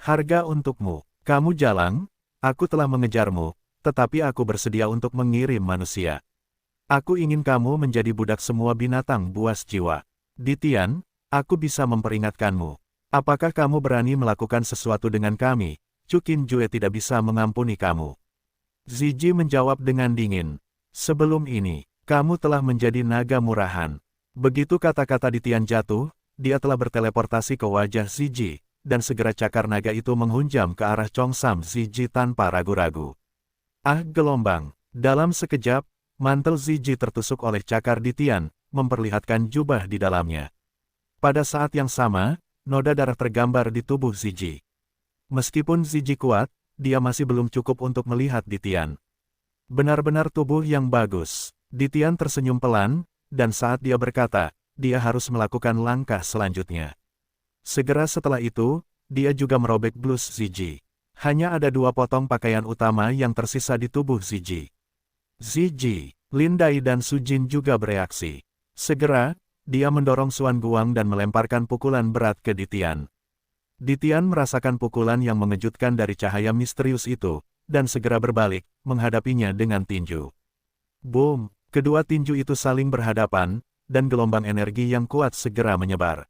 Harga untukmu, kamu jalang, aku telah mengejarmu, tetapi aku bersedia untuk mengirim manusia. Aku ingin kamu menjadi budak semua binatang buas jiwa. Ditian, aku bisa memperingatkanmu. Apakah kamu berani melakukan sesuatu dengan kami? Chukin Jue tidak bisa mengampuni kamu." Zizi menjawab dengan dingin, "Sebelum ini, kamu telah menjadi naga murahan." Begitu kata-kata Ditian jatuh, dia telah berteleportasi ke wajah Zizi, dan segera cakar naga itu menghunjam ke arah Chongsam Zizi tanpa ragu-ragu. Ah, gelombang! Dalam sekejap, mantel Zizi tertusuk oleh cakar Ditian, memperlihatkan jubah di dalamnya. Pada saat yang sama, noda darah tergambar di tubuh Zizi. Meskipun Zizi kuat, dia masih belum cukup untuk melihat Ditian. Benar-benar tubuh yang bagus. Ditian tersenyum pelan, dan saat dia berkata, dia harus melakukan langkah selanjutnya. Segera setelah itu, dia juga merobek blus Zizi. Hanya ada 2 potong pakaian utama yang tersisa di tubuh Zizi. Zizi, Lin Dai dan Su Jin juga bereaksi. Segera, dia mendorong Xuan Guang dan melemparkan pukulan berat ke Ditian. Ditian merasakan pukulan yang mengejutkan dari cahaya misterius itu, dan segera berbalik, menghadapinya dengan tinju. Boom! Kedua tinju itu saling berhadapan, dan gelombang energi yang kuat segera menyebar.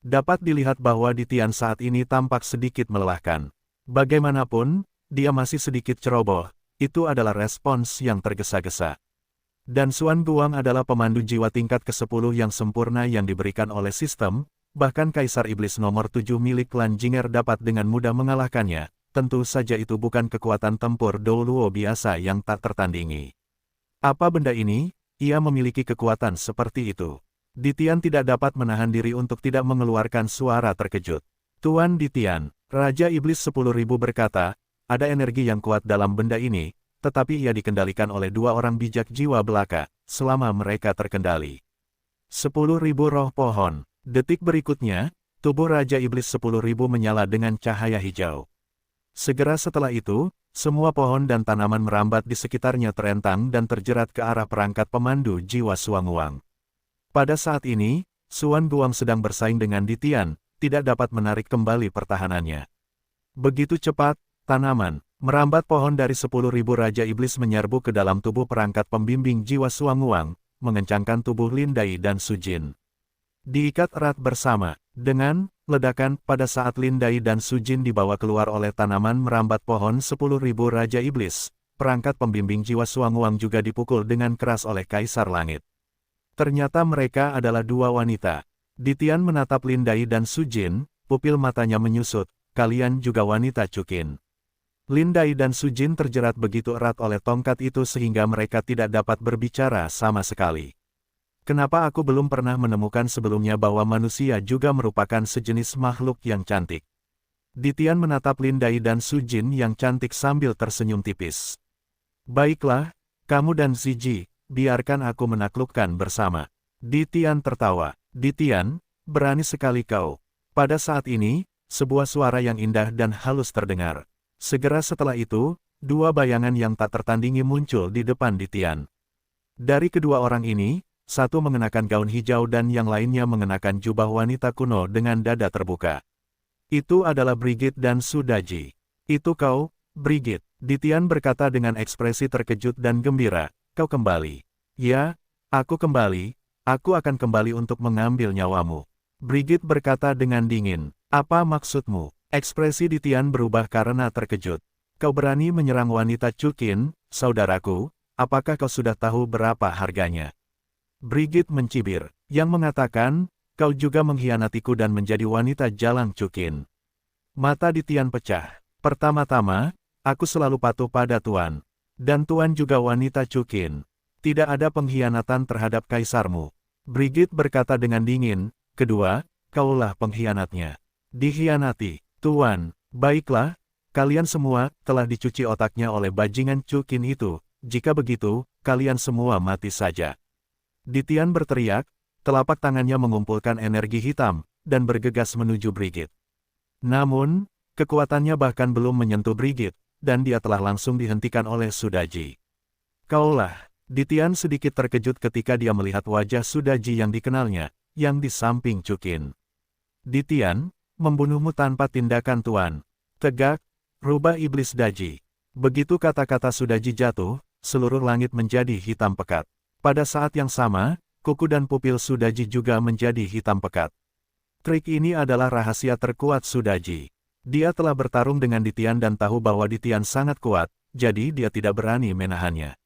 Dapat dilihat bahwa Ditian saat ini tampak sedikit melelahkan. Bagaimanapun, dia masih sedikit ceroboh, itu adalah respons yang tergesa-gesa. Dan Xuan Guang adalah pemandu jiwa tingkat ke-10 yang sempurna yang diberikan oleh sistem, bahkan Kaisar Iblis nomor 7 milik klan Jinger dapat dengan mudah mengalahkannya, tentu saja itu bukan kekuatan tempur Douluo biasa yang tak tertandingi. Apa benda ini? Ia memiliki kekuatan seperti itu. Ditian tidak dapat menahan diri untuk tidak mengeluarkan suara terkejut. "Tuan Ditian," Raja Iblis 10.000 berkata, "ada energi yang kuat dalam benda ini, tetapi ia dikendalikan oleh 2 orang bijak jiwa belaka, selama mereka terkendali." 10.000 roh pohon. Detik berikutnya, tubuh Raja Iblis 10.000 menyala dengan cahaya hijau. Segera setelah itu, semua pohon dan tanaman merambat di sekitarnya terentang dan terjerat ke arah perangkat pemandu jiwa Xuan Guang. Pada saat ini, Xuan Guang sedang bersaing dengan Ditian, tidak dapat menarik kembali pertahanannya. Begitu cepat, tanaman, merambat pohon dari 10.000 Raja Iblis menyerbu ke dalam tubuh perangkat pembimbing jiwa Xuan Guang, mengencangkan tubuh Lin Dai dan Su Jin. Diikat erat bersama, dengan ledakan pada saat Lin Dai dan Su Jin dibawa keluar oleh tanaman merambat pohon 10.000 Raja Iblis, perangkat pembimbing jiwa Xuan Guang juga dipukul dengan keras oleh Kaisar Langit. Ternyata mereka adalah 2 wanita. Ditian menatap Lin Dai dan Su Jin, pupil matanya menyusut, "Kalian juga wanita Chukin." Lin Dai dan Su Jin terjerat begitu erat oleh tongkat itu sehingga mereka tidak dapat berbicara sama sekali. Kenapa aku belum pernah menemukan sebelumnya bahwa manusia juga merupakan sejenis makhluk yang cantik? Ditian menatap Lin Dai dan Su Jin yang cantik sambil tersenyum tipis. "Baiklah, kamu dan Zizi, biarkan aku menaklukkan bersama." Ditian tertawa. "Ditian, berani sekali kau." Pada saat ini, sebuah suara yang indah dan halus terdengar. Segera setelah itu, 2 bayangan yang tak tertandingi muncul di depan Ditian. Dari kedua orang ini, satu mengenakan gaun hijau dan yang lainnya mengenakan jubah wanita kuno dengan dada terbuka. Itu adalah Brigitte dan Su Daji. "Itu kau, Brigitte," Ditian berkata dengan ekspresi terkejut dan gembira, "kau kembali." "Ya, aku kembali, aku akan kembali untuk mengambil nyawamu." Brigitte berkata dengan dingin, "Apa maksudmu?" Ekspresi Ditian berubah karena terkejut. "Kau berani menyerang wanita Chukin, saudaraku, apakah kau sudah tahu berapa harganya?" Brigitte mencibir, yang mengatakan, "Kau juga mengkhianatiku dan menjadi wanita jalang Chukin." Mata Ditian pecah. "Pertama-tama, aku selalu patuh pada Tuan. Dan Tuan juga wanita Chukin. Tidak ada pengkhianatan terhadap kaisarmu." Brigit berkata dengan dingin, kedua, kaulah pengkhianatnya. Dikhianati, Tuan. Baiklah, kalian semua telah dicuci otaknya oleh bajingan Chukin itu. Jika begitu, kalian semua mati saja. Ditian berteriak, telapak tangannya mengumpulkan energi hitam, dan bergegas menuju Brigit. Namun, kekuatannya bahkan belum menyentuh Brigit, dan dia telah langsung dihentikan oleh Sudaji. Kaulah. Ditian sedikit terkejut ketika dia melihat wajah Sudaji yang dikenalnya, yang di samping Chukin. Ditian, membunuhmu tanpa tindakan Tuan. Tegak, rubah iblis Daji. Begitu kata-kata Sudaji jatuh, seluruh langit menjadi hitam pekat. Pada saat yang sama, kuku dan pupil Sudaji juga menjadi hitam pekat. Trik ini adalah rahasia terkuat Sudaji. Dia telah bertarung dengan Ditian dan tahu bahwa Ditian sangat kuat, jadi dia tidak berani menahannya.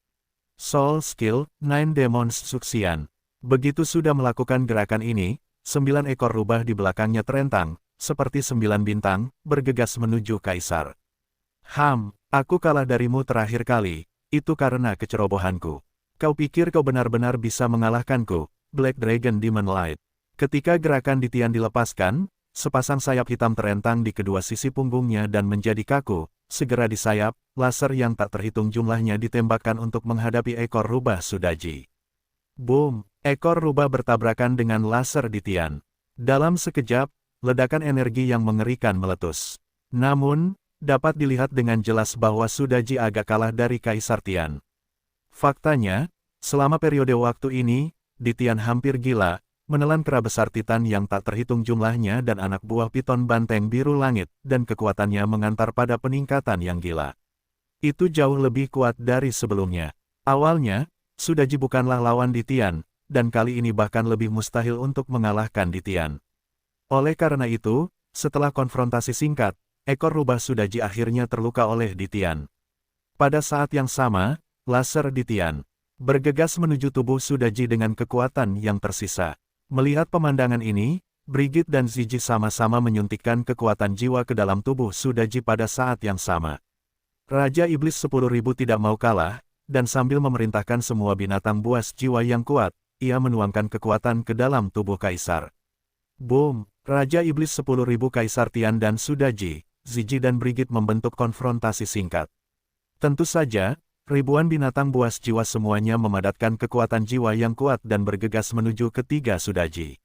Soul Skill, Nine Demons Suxian. Begitu sudah melakukan gerakan ini, 9 ekor rubah di belakangnya terentang, seperti 9 bintang, bergegas menuju Kaisar. Aku kalah darimu terakhir kali, itu karena kecerobohanku. Kau pikir kau benar-benar bisa mengalahkanku, Black Dragon Demon Light. Ketika gerakan Ditian dilepaskan, sepasang sayap hitam terentang di kedua sisi punggungnya dan menjadi kaku. Segera disayap, laser yang tak terhitung jumlahnya ditembakkan untuk menghadapi ekor rubah Sudaji. Boom! Ekor rubah bertabrakan dengan laser Ditian. Dalam sekejap, ledakan energi yang mengerikan meletus. Namun, dapat dilihat dengan jelas bahwa Sudaji agak kalah dari Kaisar Tian. Faktanya, selama periode waktu ini, Ditian hampir gila, menelan kera besar Titan yang tak terhitung jumlahnya dan anak buah piton banteng biru langit, dan kekuatannya mengantar pada peningkatan yang gila. Itu jauh lebih kuat dari sebelumnya. Awalnya, Sudaji bukanlah lawan Ditian, dan kali ini bahkan lebih mustahil untuk mengalahkan Ditian. Oleh karena itu, setelah konfrontasi singkat, ekor rubah Sudaji akhirnya terluka oleh Ditian. Pada saat yang sama, laser Ditian bergegas menuju tubuh Sudaji dengan kekuatan yang tersisa. Melihat pemandangan ini, Brigit dan Ziji sama-sama menyuntikkan kekuatan jiwa ke dalam tubuh Sudaji pada saat yang sama. Raja Iblis 10.000 tidak mau kalah, dan sambil memerintahkan semua binatang buas jiwa yang kuat, ia menuangkan kekuatan ke dalam tubuh Kaisar. Boom! Raja Iblis 10.000 Kaisar Tian dan Sudaji, Ziji dan Brigit membentuk konfrontasi singkat. Tentu saja, ribuan binatang buas jiwa semuanya memadatkan kekuatan jiwa yang kuat dan bergegas menuju ketiga Sudaji.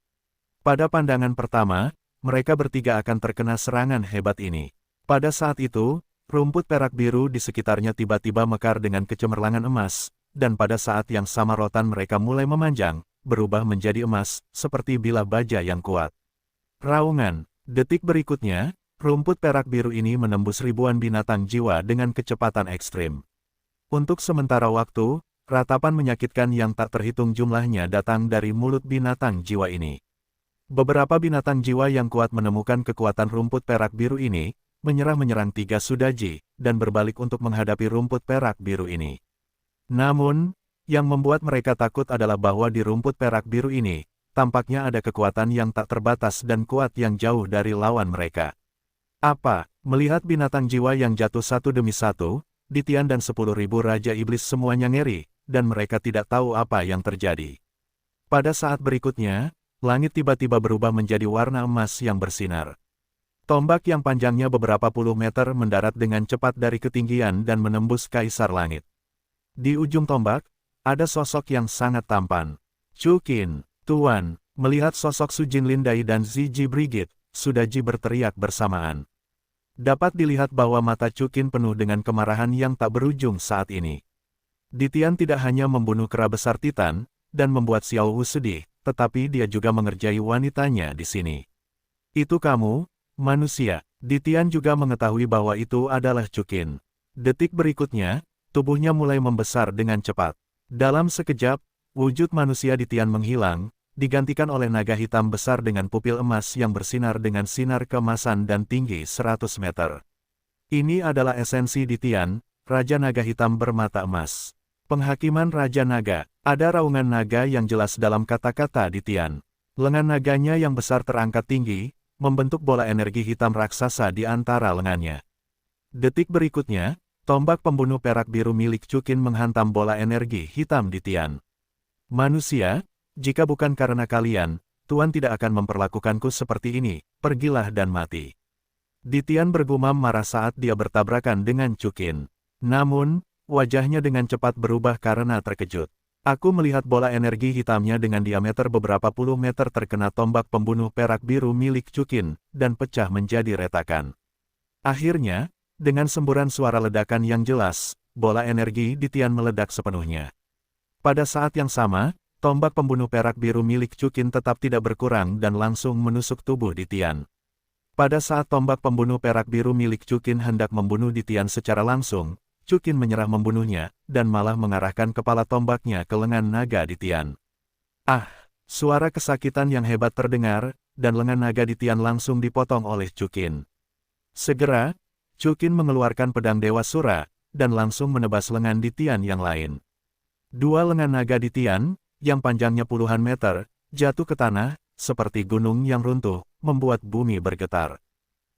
Pada pandangan pertama, mereka bertiga akan terkena serangan hebat ini. Pada saat itu, rumput perak biru di sekitarnya tiba-tiba mekar dengan kecemerlangan emas, dan pada saat yang sama rotan mereka mulai memanjang, berubah menjadi emas, seperti bilah baja yang kuat. Raungan. Detik berikutnya, rumput perak biru ini menembus ribuan binatang jiwa dengan kecepatan ekstrim. Untuk sementara waktu, ratapan menyakitkan yang tak terhitung jumlahnya datang dari mulut binatang jiwa ini. Beberapa binatang jiwa yang kuat menemukan kekuatan rumput perak biru ini, menyerang 3 Sudaji, dan berbalik untuk menghadapi rumput perak biru ini. Namun, yang membuat mereka takut adalah bahwa di rumput perak biru ini, tampaknya ada kekuatan yang tak terbatas dan kuat yang jauh dari lawan mereka. Melihat binatang jiwa yang jatuh satu demi satu, Ditian dan 10.000 Raja Iblis semuanya ngeri, dan mereka tidak tahu apa yang terjadi. Pada saat berikutnya, langit tiba-tiba berubah menjadi warna emas yang bersinar. Tombak yang panjangnya beberapa puluh meter mendarat dengan cepat dari ketinggian dan menembus Kaisar Langit. Di ujung tombak, ada sosok yang sangat tampan. Chukin, Tuan, melihat sosok Sujin Lindai dan Ziji Brigit, Sudaji berteriak bersamaan. Dapat dilihat bahwa mata Chukin penuh dengan kemarahan yang tak berujung saat ini. Ditian tidak hanya membunuh kera besar Titan, dan membuat Xiao Wu sedih, tetapi dia juga mengerjai wanitanya di sini. Itu kamu, manusia. Ditian juga mengetahui bahwa itu adalah Chukin. Detik berikutnya, tubuhnya mulai membesar dengan cepat. Dalam sekejap, wujud manusia Ditian menghilang, digantikan oleh naga hitam besar dengan pupil emas yang bersinar dengan sinar keemasan dan tinggi 100 meter. Ini adalah esensi Ditian, Raja Naga Hitam bermata emas. Penghakiman Raja Naga, ada raungan naga yang jelas dalam kata-kata Ditian. Lengan naganya yang besar terangkat tinggi, membentuk bola energi hitam raksasa di antara lengannya. Detik berikutnya, tombak pembunuh perak biru milik Chukin menghantam bola energi hitam Ditian. Manusia, Jika bukan karena kalian, Tuan tidak akan memperlakukanku seperti ini, pergilah dan mati. Ditian bergumam marah saat dia bertabrakan dengan Chukin. Namun, wajahnya dengan cepat berubah karena terkejut. Aku melihat bola energi hitamnya dengan diameter beberapa puluh meter terkena tombak pembunuh perak biru milik Chukin, dan pecah menjadi retakan. Akhirnya, dengan semburan suara ledakan yang jelas, bola energi Ditian meledak sepenuhnya. Pada saat yang sama, tombak pembunuh perak biru milik Chukin tetap tidak berkurang dan langsung menusuk tubuh Ditian. Pada saat tombak pembunuh perak biru milik Chukin hendak membunuh Ditian secara langsung, Chukin menyerah membunuhnya, dan malah mengarahkan kepala tombaknya ke lengan naga Ditian. Ah! Suara kesakitan yang hebat terdengar, dan lengan naga Ditian langsung dipotong oleh Chukin. Segera, Chukin mengeluarkan pedang Dewa Sura, dan langsung menebas lengan Ditian yang lain. Dua lengan naga Ditian, yang panjangnya puluhan meter, jatuh ke tanah, seperti gunung yang runtuh, membuat bumi bergetar.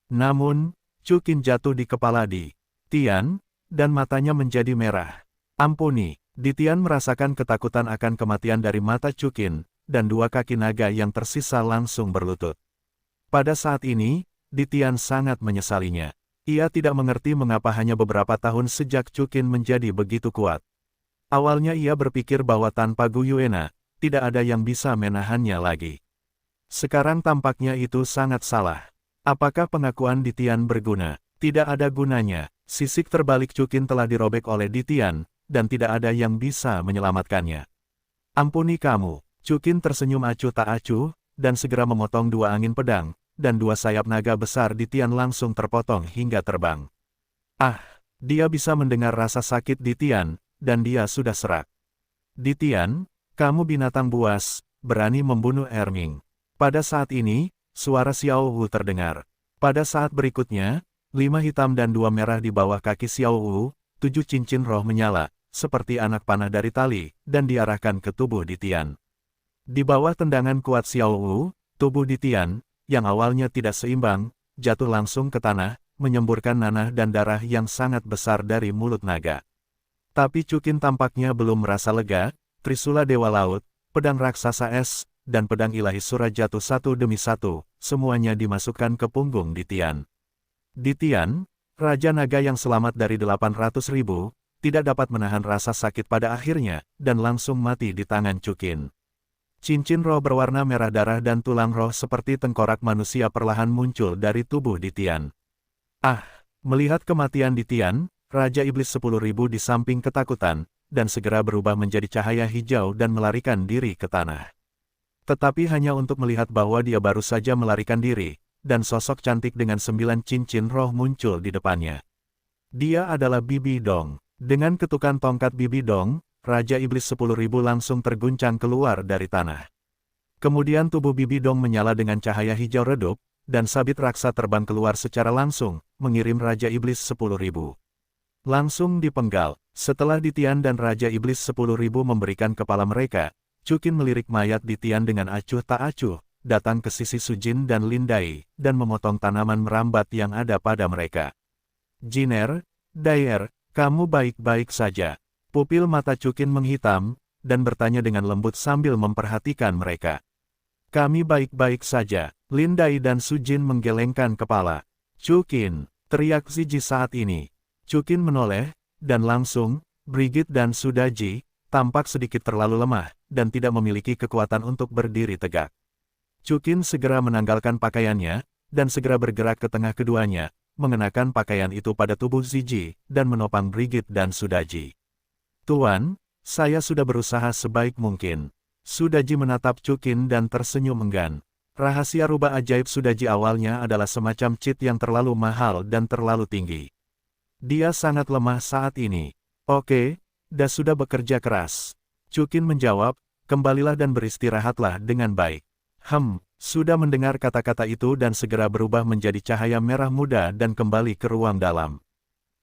Namun, Chukin jatuh di kepala Ditian, dan matanya menjadi merah. Ampuni, Ditian merasakan ketakutan akan kematian dari mata Chukin, dan dua kaki naga yang tersisa langsung berlutut. Pada saat ini, Ditian sangat menyesalinya. Ia tidak mengerti mengapa hanya beberapa tahun sejak Chukin menjadi begitu kuat. Awalnya ia berpikir bahwa tanpa Gu Yuena, tidak ada yang bisa menahannya lagi. Sekarang tampaknya itu sangat salah. Apakah pengakuan Ditian berguna? Tidak ada gunanya. Sisik terbalik Chukin telah dirobek oleh Ditian, dan tidak ada yang bisa menyelamatkannya. Ampuni kamu. Chukin tersenyum acuh tak acuh, dan segera memotong dua angin pedang, dan dua sayap naga besar Ditian langsung terpotong hingga terbang. Ah! Dia bisa mendengar rasa sakit Ditian, dan dia sudah serak. Ditian, kamu binatang buas, berani membunuh Erming. Pada saat ini, suara Xiao Wu terdengar. Pada saat berikutnya, 5 hitam dan 2 merah di bawah kaki Xiao Wu, 7 cincin roh menyala, seperti anak panah dari tali, dan diarahkan ke tubuh Ditian. Di bawah tendangan kuat Xiao Wu, tubuh Ditian, yang awalnya tidak seimbang, jatuh langsung ke tanah, menyemburkan nanah dan darah yang sangat besar dari mulut naga. Tapi Chukin tampaknya belum merasa lega. Trisula Dewa Laut, pedang raksasa es, dan pedang ilahi Sura jatuh satu demi satu, semuanya dimasukkan ke punggung Ditian. Ditian, Raja Naga yang selamat dari 800.000, tidak dapat menahan rasa sakit pada akhirnya, dan langsung mati di tangan Chukin. Cincin roh berwarna merah darah dan tulang roh seperti tengkorak manusia perlahan muncul dari tubuh Ditian. Ah! Melihat kematian Ditian, Raja Iblis 10.000 di samping ketakutan, dan segera berubah menjadi cahaya hijau dan melarikan diri ke tanah. Tetapi hanya untuk melihat bahwa dia baru saja melarikan diri, dan sosok cantik dengan 9 cincin roh muncul di depannya. Dia adalah Bibi Dong. Dengan ketukan tongkat Bibi Dong, Raja Iblis 10.000 langsung terguncang keluar dari tanah. Kemudian tubuh Bibi Dong menyala dengan cahaya hijau redup, dan sabit raksa terbang keluar secara langsung, mengirim Raja Iblis 10.000. Langsung dipenggal. Setelah Ditian dan Raja Iblis 10.000 memberikan kepala mereka, Chukin melirik mayat Ditian dengan acuh tak acuh, datang ke sisi Sujin dan Lindai, dan memotong tanaman merambat yang ada pada mereka. Jiner, Daier, kamu baik-baik saja. Pupil mata Chukin menghitam, dan bertanya dengan lembut sambil memperhatikan mereka. Kami baik-baik saja. Lindai dan Sujin menggelengkan kepala. Chukin, teriak Ziji saat ini. Chukin menoleh, dan langsung, Brigit dan Sudaji, tampak sedikit terlalu lemah, dan tidak memiliki kekuatan untuk berdiri tegak. Chukin segera menanggalkan pakaiannya, dan segera bergerak ke tengah keduanya, mengenakan pakaian itu pada tubuh Ziji, dan menopang Brigit dan Sudaji. Tuan, saya sudah berusaha sebaik mungkin. Sudaji menatap Chukin dan tersenyum enggan. Rahasia rubah ajaib Sudaji awalnya adalah semacam cheat yang terlalu mahal dan terlalu tinggi. Dia sangat lemah saat ini. Oke, dah sudah bekerja keras. Chukin menjawab, kembalilah dan beristirahatlah dengan baik. Sudah mendengar kata-kata itu dan segera berubah menjadi cahaya merah muda dan kembali ke ruang dalam.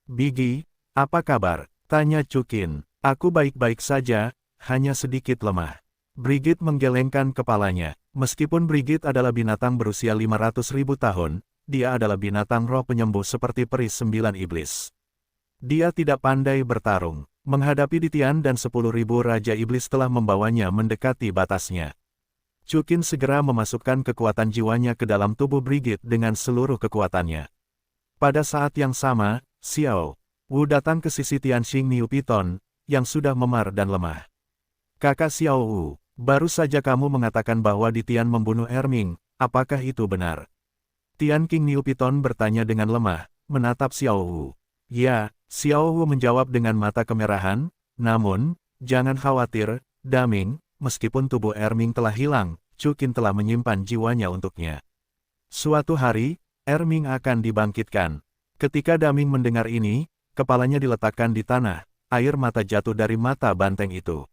Bigi, apa kabar? Tanya Chukin. Aku baik-baik saja, hanya sedikit lemah. Brigit menggelengkan kepalanya. Meskipun Brigit adalah binatang berusia 500.000 tahun, dia adalah binatang roh penyembuh seperti peri 9 iblis. Dia tidak pandai bertarung. Menghadapi Ditian dan 10.000 Raja Iblis telah membawanya mendekati batasnya. Chukin segera memasukkan kekuatan jiwanya ke dalam tubuh Brigit dengan seluruh kekuatannya. Pada saat yang sama, Xiao Wu datang ke sisi Tianxing Niu Piton, yang sudah memar dan lemah. Kakak Xiao Wu, baru saja kamu mengatakan bahwa Ditian membunuh Erming, apakah itu benar? Tian King Niu Piton bertanya dengan lemah, menatap Xiao Wu. Ya, Xiao Wu menjawab dengan mata kemerahan, namun, jangan khawatir, Daming, meskipun tubuh Erming telah hilang, Chukin telah menyimpan jiwanya untuknya. Suatu hari, Erming akan dibangkitkan. Ketika Daming mendengar ini, kepalanya diletakkan di tanah, air mata jatuh dari mata banteng itu.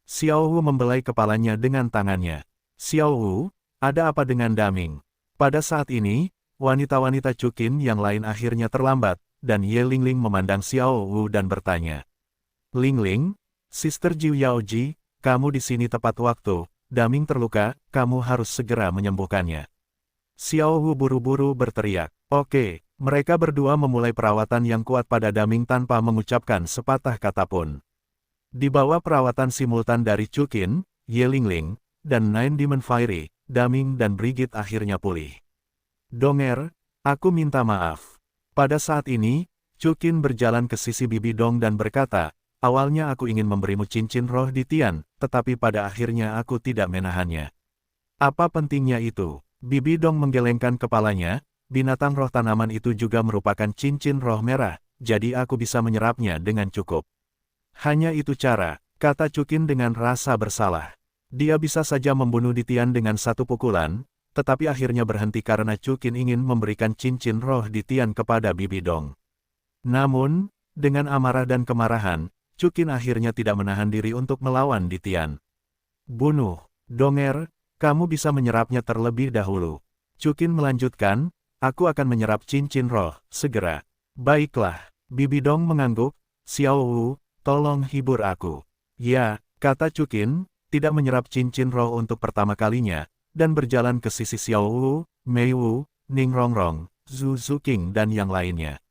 Xiao Wu membelai kepalanya dengan tangannya. Xiao Wu, ada apa dengan Daming? Pada saat ini, wanita-wanita Chukin yang lain akhirnya terlambat, dan Ye Lingling memandang Xiao Wu dan bertanya. Lingling, Sister Jiu Yaoji, kamu di sini tepat waktu, Daming terluka, kamu harus segera menyembuhkannya. Xiao Wu buru-buru berteriak. Oke, mereka berdua memulai perawatan yang kuat pada Daming tanpa mengucapkan sepatah kata pun. Di bawah perawatan simultan dari Chukin, Ye Lingling, dan Nine Demon Fiery, Daming dan Brigit akhirnya pulih. Donger, aku minta maaf. Pada saat ini, Chukin berjalan ke sisi Bibi Dong dan berkata, awalnya aku ingin memberimu cincin roh Ditian, tetapi pada akhirnya aku tidak menahannya. Apa pentingnya itu? Bibi Dong menggelengkan kepalanya, binatang roh tanaman itu juga merupakan cincin roh merah, jadi aku bisa menyerapnya dengan cukup. Hanya itu cara, kata Chukin dengan rasa bersalah. Dia bisa saja membunuh Ditian dengan satu pukulan, tetapi akhirnya berhenti karena Chukin ingin memberikan cincin roh Ditian kepada Bibi Dong. Namun, dengan amarah dan kemarahan, Chukin akhirnya tidak menahan diri untuk melawan Ditian. Bunuh, Donger, kamu bisa menyerapnya terlebih dahulu. Chukin melanjutkan, aku akan menyerap cincin roh, segera. Baiklah, Bibi Dong mengangguk, Xiao Wu, tolong hibur aku. Ya, kata Chukin, tidak menyerap cincin roh untuk pertama kalinya, dan berjalan ke sisi Xiao Wu, Mei Wu, Ning Rongrong, Zhu Zuqing dan yang lainnya.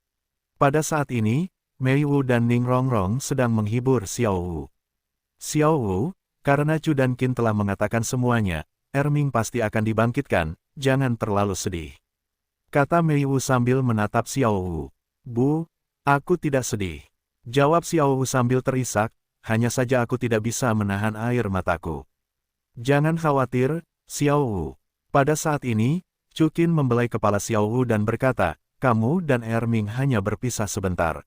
Pada saat ini, Mei Wu dan Ning Rongrong sedang menghibur Xiao Wu. Xiao Wu, karena Chu dan Qin telah mengatakan semuanya, Erming pasti akan dibangkitkan, jangan terlalu sedih. Kata Mei Wu sambil menatap Xiao Wu. Bu, aku tidak sedih. Jawab Xiao Wu sambil terisak, hanya saja aku tidak bisa menahan air mataku. Jangan khawatir, Xiao Wu. Pada saat ini, Chukin membelai kepala Xiao Wu dan berkata, kamu dan Erming hanya berpisah sebentar.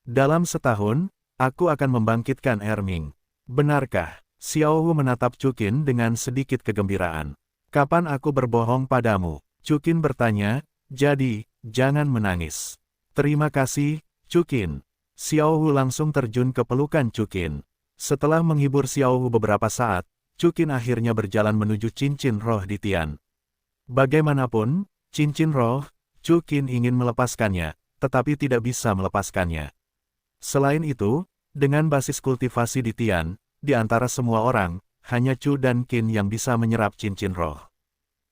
Dalam setahun, aku akan membangkitkan Erming. Benarkah? Xiao Wu menatap Chukin dengan sedikit kegembiraan. Kapan aku berbohong padamu? Chukin bertanya, jadi, jangan menangis. Terima kasih, Chukin. Xiao Wu langsung terjun ke pelukan Chukin. Setelah menghibur Xiao Wu beberapa saat, Chukin akhirnya berjalan menuju cincin roh Ditian. Bagaimanapun, cincin roh, Chukin ingin melepaskannya, tetapi tidak bisa melepaskannya. Selain itu, dengan basis kultivasi Ditian, di antara semua orang, hanya Chu dan Qin yang bisa menyerap cincin roh.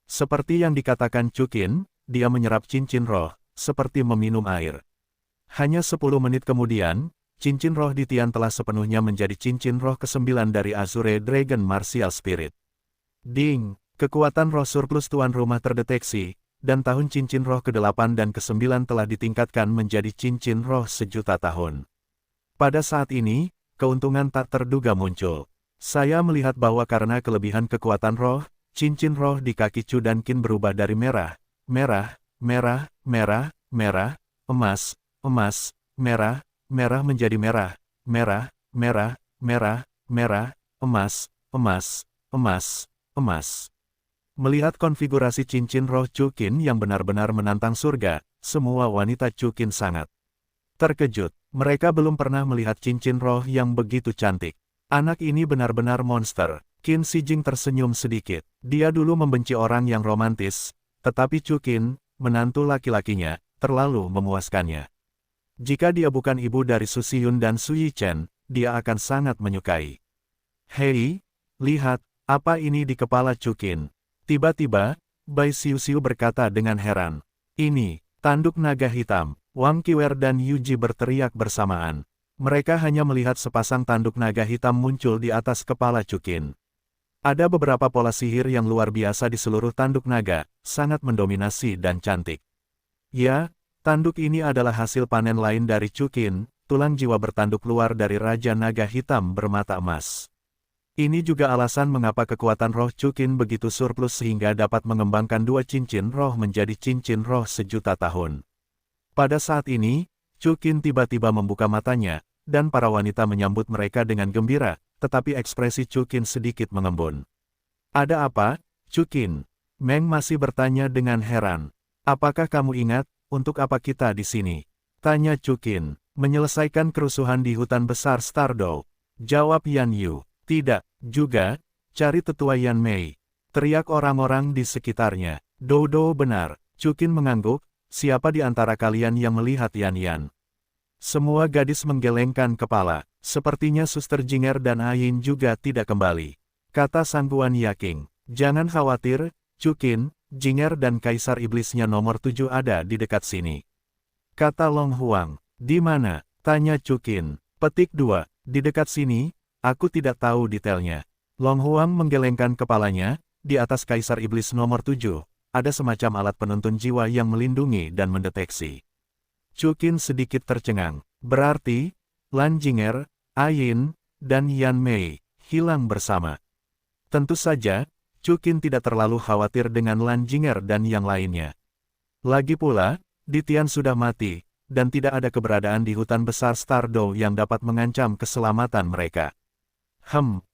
Seperti yang dikatakan Chukin, dia menyerap cincin roh, seperti meminum air. Hanya 10 menit kemudian, cincin roh Ditian telah sepenuhnya menjadi cincin roh ke-9 dari Azure Dragon Martial Spirit. Ding, kekuatan roh surplus tuan rumah terdeteksi, dan tahun cincin roh ke-8 dan ke-9 telah ditingkatkan menjadi cincin roh sejuta tahun. Pada saat ini, keuntungan tak terduga muncul. Saya melihat bahwa karena kelebihan kekuatan roh, cincin roh di kaki Chu dan Qin berubah dari merah, merah, merah, merah, merah, emas, emas, merah, merah menjadi merah, merah, merah, merah, merah, emas, emas, emas, emas. Melihat konfigurasi cincin roh Chu Qin yang benar-benar menantang surga, semua wanita Chu Qin sangat terkejut. Mereka belum pernah melihat cincin roh yang begitu cantik. Anak ini benar-benar monster. Qin Shijing tersenyum sedikit. Dia dulu membenci orang yang romantis, tetapi Chu Qin, menantu laki-lakinya, terlalu memuaskannya. Jika dia bukan ibu dari Su Xiyun dan Su Yichen, dia akan sangat menyukai. Hei, lihat, apa ini di kepala Chu Qin? Tiba-tiba, Bai Xiu berkata dengan heran. Ini, tanduk naga hitam. Wang Qiwer dan Yuji berteriak bersamaan. Mereka hanya melihat sepasang tanduk naga hitam muncul di atas kepala Chukin. Ada beberapa pola sihir yang luar biasa di seluruh tanduk naga, sangat mendominasi dan cantik. Ya, tanduk ini adalah hasil panen lain dari Chukin, tulang jiwa bertanduk luar dari Raja Naga Hitam bermata emas. Ini juga alasan mengapa kekuatan roh Chukin begitu surplus sehingga dapat mengembangkan dua cincin roh menjadi cincin roh sejuta tahun. Pada saat ini, Chukin tiba-tiba membuka matanya, dan para wanita menyambut mereka dengan gembira, tetapi ekspresi Chukin sedikit mengembun. Ada apa, Chukin? Meng masih bertanya dengan heran. Apakah kamu ingat, untuk apa kita di sini? Tanya Chukin. Menyelesaikan kerusuhan di hutan besar Stardow. Jawab Yan Yu. Tidak, juga, cari tetua Yan Mei. Teriak orang-orang di sekitarnya. Dodo benar. Chukin mengangguk. Siapa di antara kalian yang melihat Yan Yan? Semua gadis menggelengkan kepala. Sepertinya Suster Jinger dan Ayin juga tidak kembali. Kata Sangguan Yaking. Jangan khawatir, Chukin, Jinger dan Kaisar Iblisnya nomor 7 ada di dekat sini. Kata Long Huang. Di mana? Tanya Chukin. Petik 2. Di dekat sini, aku tidak tahu detailnya. Long Huang menggelengkan kepalanya. Di atas Kaisar Iblis nomor 7. Ada semacam alat penuntun jiwa yang melindungi dan mendeteksi. Chukin sedikit tercengang. Berarti, Lan Jinger, Ayin, dan Yan Mei hilang bersama. Tentu saja, Chukin tidak terlalu khawatir dengan Lan Jinger dan yang lainnya. Lagi pula, Ditian sudah mati, dan tidak ada keberadaan di hutan besar Stardow yang dapat mengancam keselamatan mereka.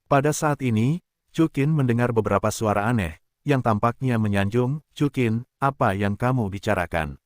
Pada saat ini, Chukin mendengar beberapa suara aneh, yang tampaknya menyanjung. Chukin, apa yang kamu bicarakan?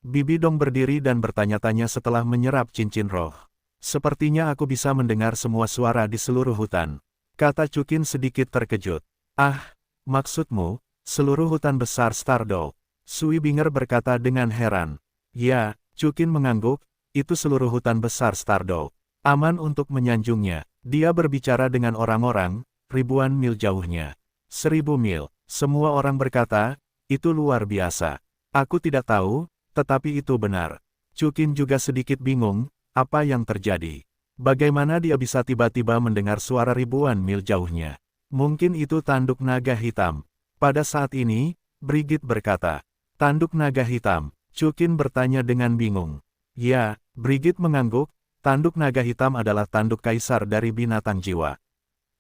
Bibi Dong berdiri dan bertanya-tanya setelah menyerap cincin roh. Sepertinya aku bisa mendengar semua suara di seluruh hutan. Kata Chukin sedikit terkejut. Ah, maksudmu, seluruh hutan besar Stardow? Sui Binger berkata dengan heran. Ya, Chukin mengangguk, itu seluruh hutan besar Stardow. Aman untuk menyanjungnya. Dia berbicara dengan orang-orang, ribuan mil jauhnya. 1000 mil. Semua orang berkata, itu luar biasa. Aku tidak tahu, tetapi itu benar. Chukin juga sedikit bingung, apa yang terjadi. Bagaimana dia bisa tiba-tiba mendengar suara ribuan mil jauhnya? Mungkin itu tanduk naga hitam. Pada saat ini, Brigit berkata, tanduk naga hitam. Chukin bertanya dengan bingung. Ya, Brigit mengangguk, tanduk naga hitam adalah tanduk kaisar dari binatang jiwa.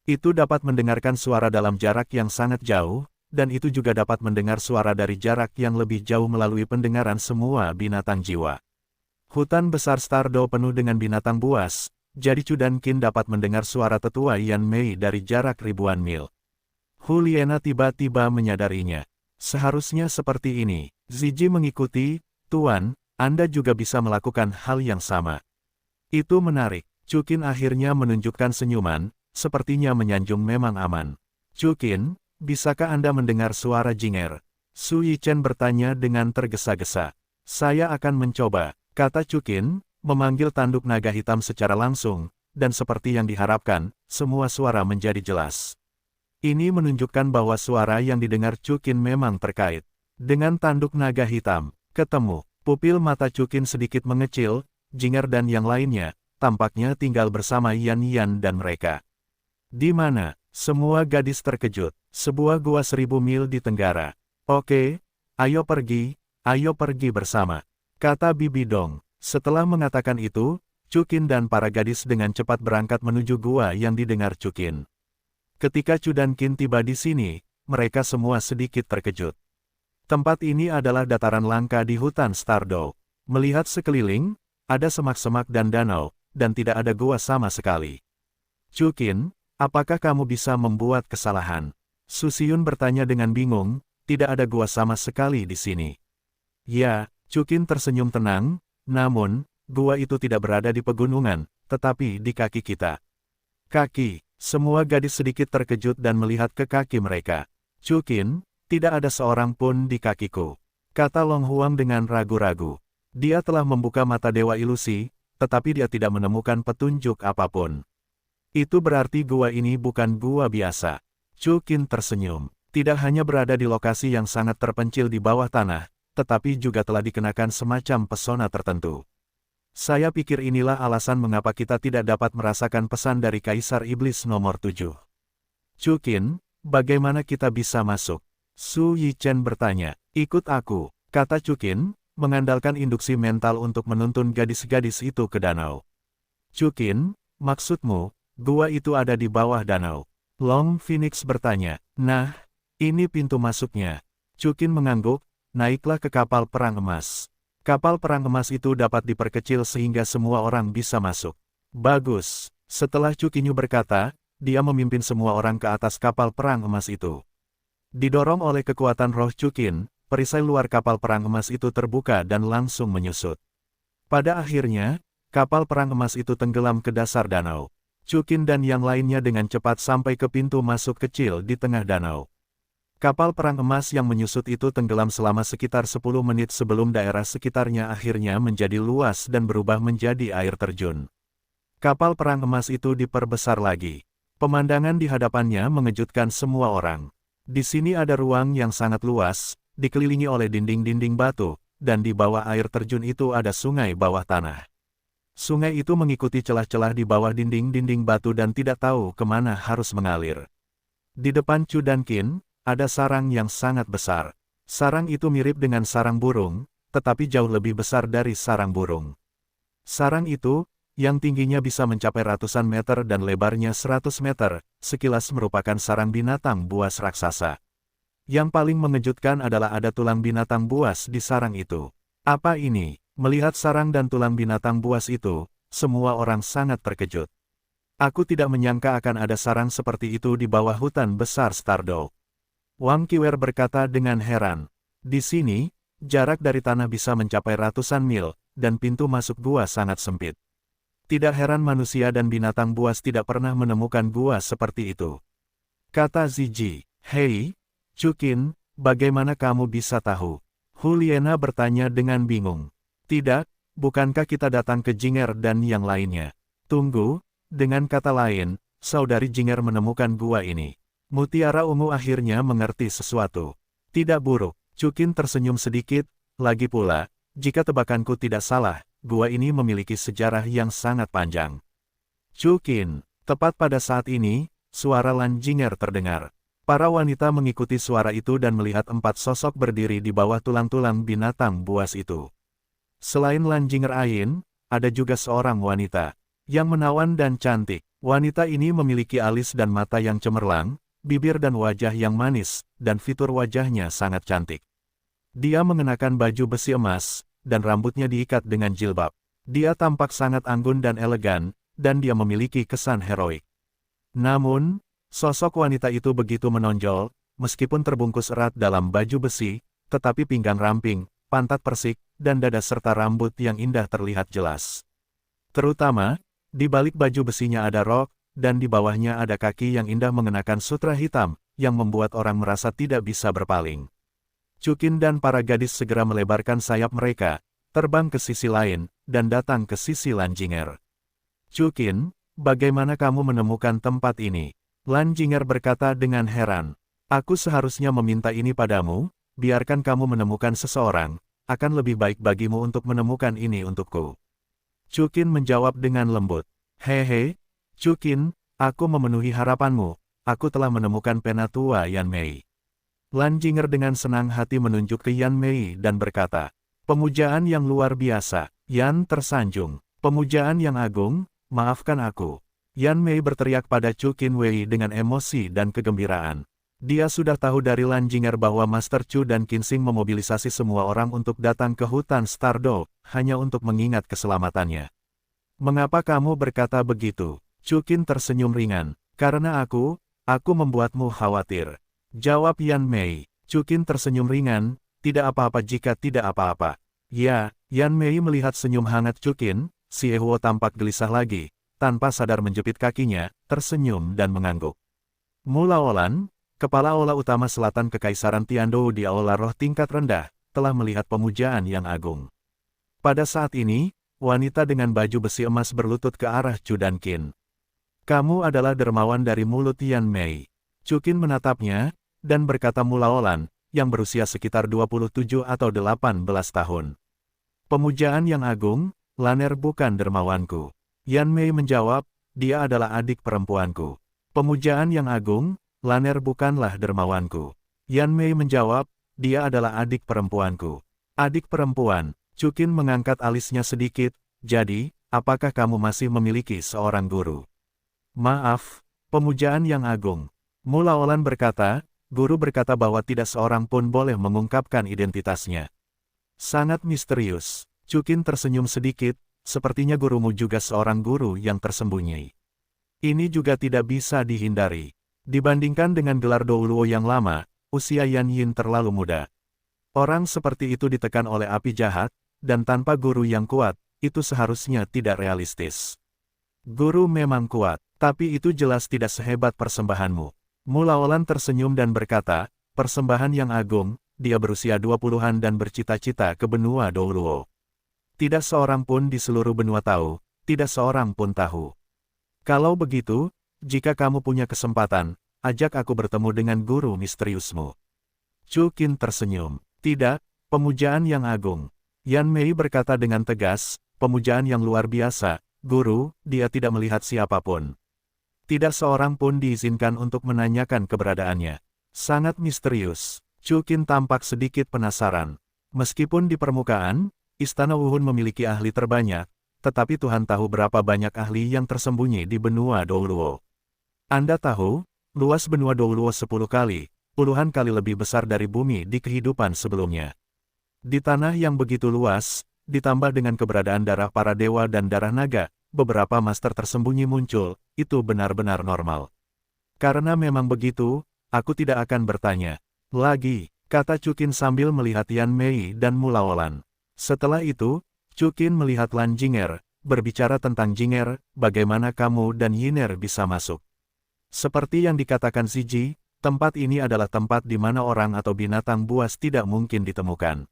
Itu dapat mendengarkan suara dalam jarak yang sangat jauh, dan itu juga dapat mendengar suara dari jarak yang lebih jauh melalui pendengaran semua binatang jiwa. Hutan besar Stardow penuh dengan binatang buas, jadi Chudankin dapat mendengar suara tetua Yan Mei dari jarak ribuan mil. Huliena tiba-tiba menyadarinya. Seharusnya seperti ini. Ziji mengikuti, Tuan, Anda juga bisa melakukan hal yang sama. Itu menarik. Chukin akhirnya menunjukkan senyuman, sepertinya menyanjung memang aman. Chukin, bisakah Anda mendengar suara Jinger? Su Yichen bertanya dengan tergesa-gesa. Saya akan mencoba, kata Chukin, memanggil tanduk naga hitam secara langsung, dan seperti yang diharapkan, semua suara menjadi jelas. Ini menunjukkan bahwa suara yang didengar Chukin memang terkait dengan tanduk naga hitam. Ketemu, pupil mata Chukin sedikit mengecil, Jinger dan yang lainnya, tampaknya tinggal bersama Yan Yan dan mereka. Di mana? Semua gadis terkejut. Sebuah gua 1000 mil di tenggara. Oke, ayo pergi bersama, kata Bibi Dong. Setelah mengatakan itu, Chukin dan para gadis dengan cepat berangkat menuju gua yang didengar Chukin. Ketika Chudankin tiba di sini, mereka semua sedikit terkejut. Tempat ini adalah dataran langka di hutan Stardow. Melihat sekeliling, ada semak-semak dan danau, dan tidak ada gua sama sekali. Chukin, apakah kamu bisa membuat kesalahan? Susiun bertanya dengan bingung, tidak ada gua sama sekali di sini. Ya, Chukin tersenyum tenang, namun, gua itu tidak berada di pegunungan, tetapi di kaki kita. Kaki, semua gadis sedikit terkejut dan melihat ke kaki mereka. Chukin, tidak ada seorang pun di kakiku, kata Long Huang dengan ragu-ragu. Dia telah membuka mata Dewa Ilusi, tetapi dia tidak menemukan petunjuk apapun. Itu berarti gua ini bukan gua biasa. Chukin tersenyum. Tidak hanya berada di lokasi yang sangat terpencil di bawah tanah, tetapi juga telah dikenakan semacam pesona tertentu. Saya pikir inilah alasan mengapa kita tidak dapat merasakan pesan dari Kaisar Iblis nomor 7. Chukin, bagaimana kita bisa masuk? Su Yichen bertanya. Ikut aku, kata Chukin, mengandalkan induksi mental untuk menuntun gadis-gadis itu ke danau. Chukin, maksudmu, gua itu ada di bawah danau? Long Phoenix bertanya. Nah, ini pintu masuknya. Chukin mengangguk, naiklah ke kapal perang emas. Kapal perang emas itu dapat diperkecil sehingga semua orang bisa masuk. Bagus. Setelah Chukinyu berkata, dia memimpin semua orang ke atas kapal perang emas itu. Didorong oleh kekuatan roh Chukin, perisai luar kapal perang emas itu terbuka dan langsung menyusut. Pada akhirnya, kapal perang emas itu tenggelam ke dasar danau. Chukin dan yang lainnya dengan cepat sampai ke pintu masuk kecil di tengah danau. Kapal perang emas yang menyusut itu tenggelam selama sekitar 10 menit sebelum daerah sekitarnya akhirnya menjadi luas dan berubah menjadi air terjun. Kapal perang emas itu diperbesar lagi. Pemandangan di hadapannya mengejutkan semua orang. Di sini ada ruang yang sangat luas, dikelilingi oleh dinding-dinding batu, dan di bawah air terjun itu ada sungai bawah tanah. Sungai itu mengikuti celah-celah di bawah dinding-dinding batu dan tidak tahu kemana harus mengalir. Di depan Chu dan Qin, ada sarang yang sangat besar. Sarang itu mirip dengan sarang burung, tetapi jauh lebih besar dari sarang burung. Sarang itu, yang tingginya bisa mencapai ratusan meter dan lebarnya 100 meter, sekilas merupakan sarang binatang buas raksasa. Yang paling mengejutkan adalah ada tulang binatang buas di sarang itu. Apa ini? Melihat sarang dan tulang binatang buas itu, semua orang sangat terkejut. Aku tidak menyangka akan ada sarang seperti itu di bawah hutan besar Stardow. Wang Qiwer berkata dengan heran. Di sini, jarak dari tanah bisa mencapai ratusan mil, dan pintu masuk gua sangat sempit. Tidak heran manusia dan binatang buas tidak pernah menemukan gua seperti itu. Kata Ziji. Hei, Chukin, bagaimana kamu bisa tahu? Huliena bertanya dengan bingung. Tidak, bukankah kita datang ke Jinger dan yang lainnya? Tunggu, dengan kata lain, saudari Jinger menemukan gua ini. Mutiara Ungu akhirnya mengerti sesuatu. Tidak buruk, Chukin tersenyum sedikit, lagi pula, jika tebakanku tidak salah, gua ini memiliki sejarah yang sangat panjang. Chukin, tepat pada saat ini, suara Lan Jinger terdengar. Para wanita mengikuti suara itu dan melihat 4 sosok berdiri di bawah tulang-tulang binatang buas itu. Selain Lan Jinger Ain, ada juga seorang wanita yang menawan dan cantik. Wanita ini memiliki alis dan mata yang cemerlang, bibir dan wajah yang manis, dan fitur wajahnya sangat cantik. Dia mengenakan baju besi emas, dan rambutnya diikat dengan jilbab. Dia tampak sangat anggun dan elegan, dan dia memiliki kesan heroik. Namun, sosok wanita itu begitu menonjol, meskipun terbungkus erat dalam baju besi, tetapi pinggang ramping, pantat persik, dan dada serta rambut yang indah terlihat jelas. Terutama, di balik baju besinya ada rok, dan di bawahnya ada kaki yang indah mengenakan sutra hitam, yang membuat orang merasa tidak bisa berpaling. Chukin dan para gadis segera melebarkan sayap mereka, terbang ke sisi lain, dan datang ke sisi Lan Jinger. Chukin, bagaimana kamu menemukan tempat ini? Lan Jinger berkata dengan heran. Aku seharusnya meminta ini padamu, biarkan kamu menemukan seseorang, akan lebih baik bagimu untuk menemukan ini untukku. Chukin menjawab dengan lembut. Hehe, Chukin, aku memenuhi harapanmu, aku telah menemukan pena tua Yan Mei. Lan Jinger dengan senang hati menunjuk ke Yan Mei dan berkata, pemujaan yang luar biasa, Yan tersanjung, pemujaan yang agung, maafkan aku. Yan Mei berteriak pada Chukin Wei dengan emosi dan kegembiraan. Dia sudah tahu dari Lan Jinger bahwa Master Chu dan Qinsing memobilisasi semua orang untuk datang ke hutan Stardow, hanya untuk mengingat keselamatannya. Mengapa kamu berkata begitu? Chukin tersenyum ringan. Karena aku membuatmu khawatir. Jawab Yan Mei. Chukin tersenyum ringan, tidak apa-apa jika tidak apa-apa. Ya, Yan Mei melihat senyum hangat Chukin, si Ehuo tampak gelisah lagi, tanpa sadar menjepit kakinya, tersenyum dan mengangguk. Mula Olan, kepala aula utama selatan Kekaisaran Tiandou di aula roh tingkat rendah, telah melihat pemujaan yang agung. Pada saat ini, wanita dengan baju besi emas berlutut ke arah Chu dan Qin. Kamu adalah dermawan dari mulut Yan Mei. Chukin menatapnya, dan berkata Mula Olan, yang berusia sekitar 27 atau 18 tahun. Pemujaan yang agung, Lanner bukan dermawanku. Yan Mei menjawab, dia adalah adik perempuanku. Pemujaan yang agung, Lanner bukanlah dermawanku. Yan Mei menjawab, dia adalah adik perempuanku. Adik perempuan, Chukin mengangkat alisnya sedikit, jadi, apakah kamu masih memiliki seorang guru? Maaf, pemujaan yang agung. Mu Laolan berkata, guru berkata bahwa tidak seorang pun boleh mengungkapkan identitasnya. Sangat misterius. Chukin tersenyum sedikit, sepertinya gurumu juga seorang guru yang tersembunyi. Ini juga tidak bisa dihindari. Dibandingkan dengan gelar Douluo yang lama, usia Yan Yin terlalu muda. Orang seperti itu ditekan oleh api jahat, dan tanpa guru yang kuat, itu seharusnya tidak realistis. Guru memang kuat, tapi itu jelas tidak sehebat persembahanmu. Mu Laolan tersenyum dan berkata, persembahan yang agung, dia berusia 20-an dan bercita-cita ke benua Douluo. Tidak seorang pun di seluruh benua tahu, tidak seorang pun tahu. Kalau begitu, jika kamu punya kesempatan, ajak aku bertemu dengan guru misteriusmu. Chukin tersenyum. Tidak, pemujaan yang agung. Yan Mei berkata dengan tegas, pemujaan yang luar biasa, guru, dia tidak melihat siapapun. Tidak seorang pun diizinkan untuk menanyakan keberadaannya. Sangat misterius. Chukin tampak sedikit penasaran. Meskipun di permukaan, Istana Wuhun memiliki ahli terbanyak, tetapi Tuhan tahu berapa banyak ahli yang tersembunyi di benua Douluo. Anda tahu, luas benua Douluo 10 kali, puluhan kali lebih besar dari bumi di kehidupan sebelumnya. Di tanah yang begitu luas, ditambah dengan keberadaan darah para dewa dan darah naga, beberapa master tersembunyi muncul, itu benar-benar normal. Karena memang begitu, aku tidak akan bertanya lagi, kata Chukin sambil melihat Yan Mei dan Mu Laolan. Setelah itu, Chukin melihat Lan Jinger, berbicara tentang Jinger, bagaimana kamu dan Yiner bisa masuk. Seperti yang dikatakan Ziji, tempat ini adalah tempat di mana orang atau binatang buas tidak mungkin ditemukan.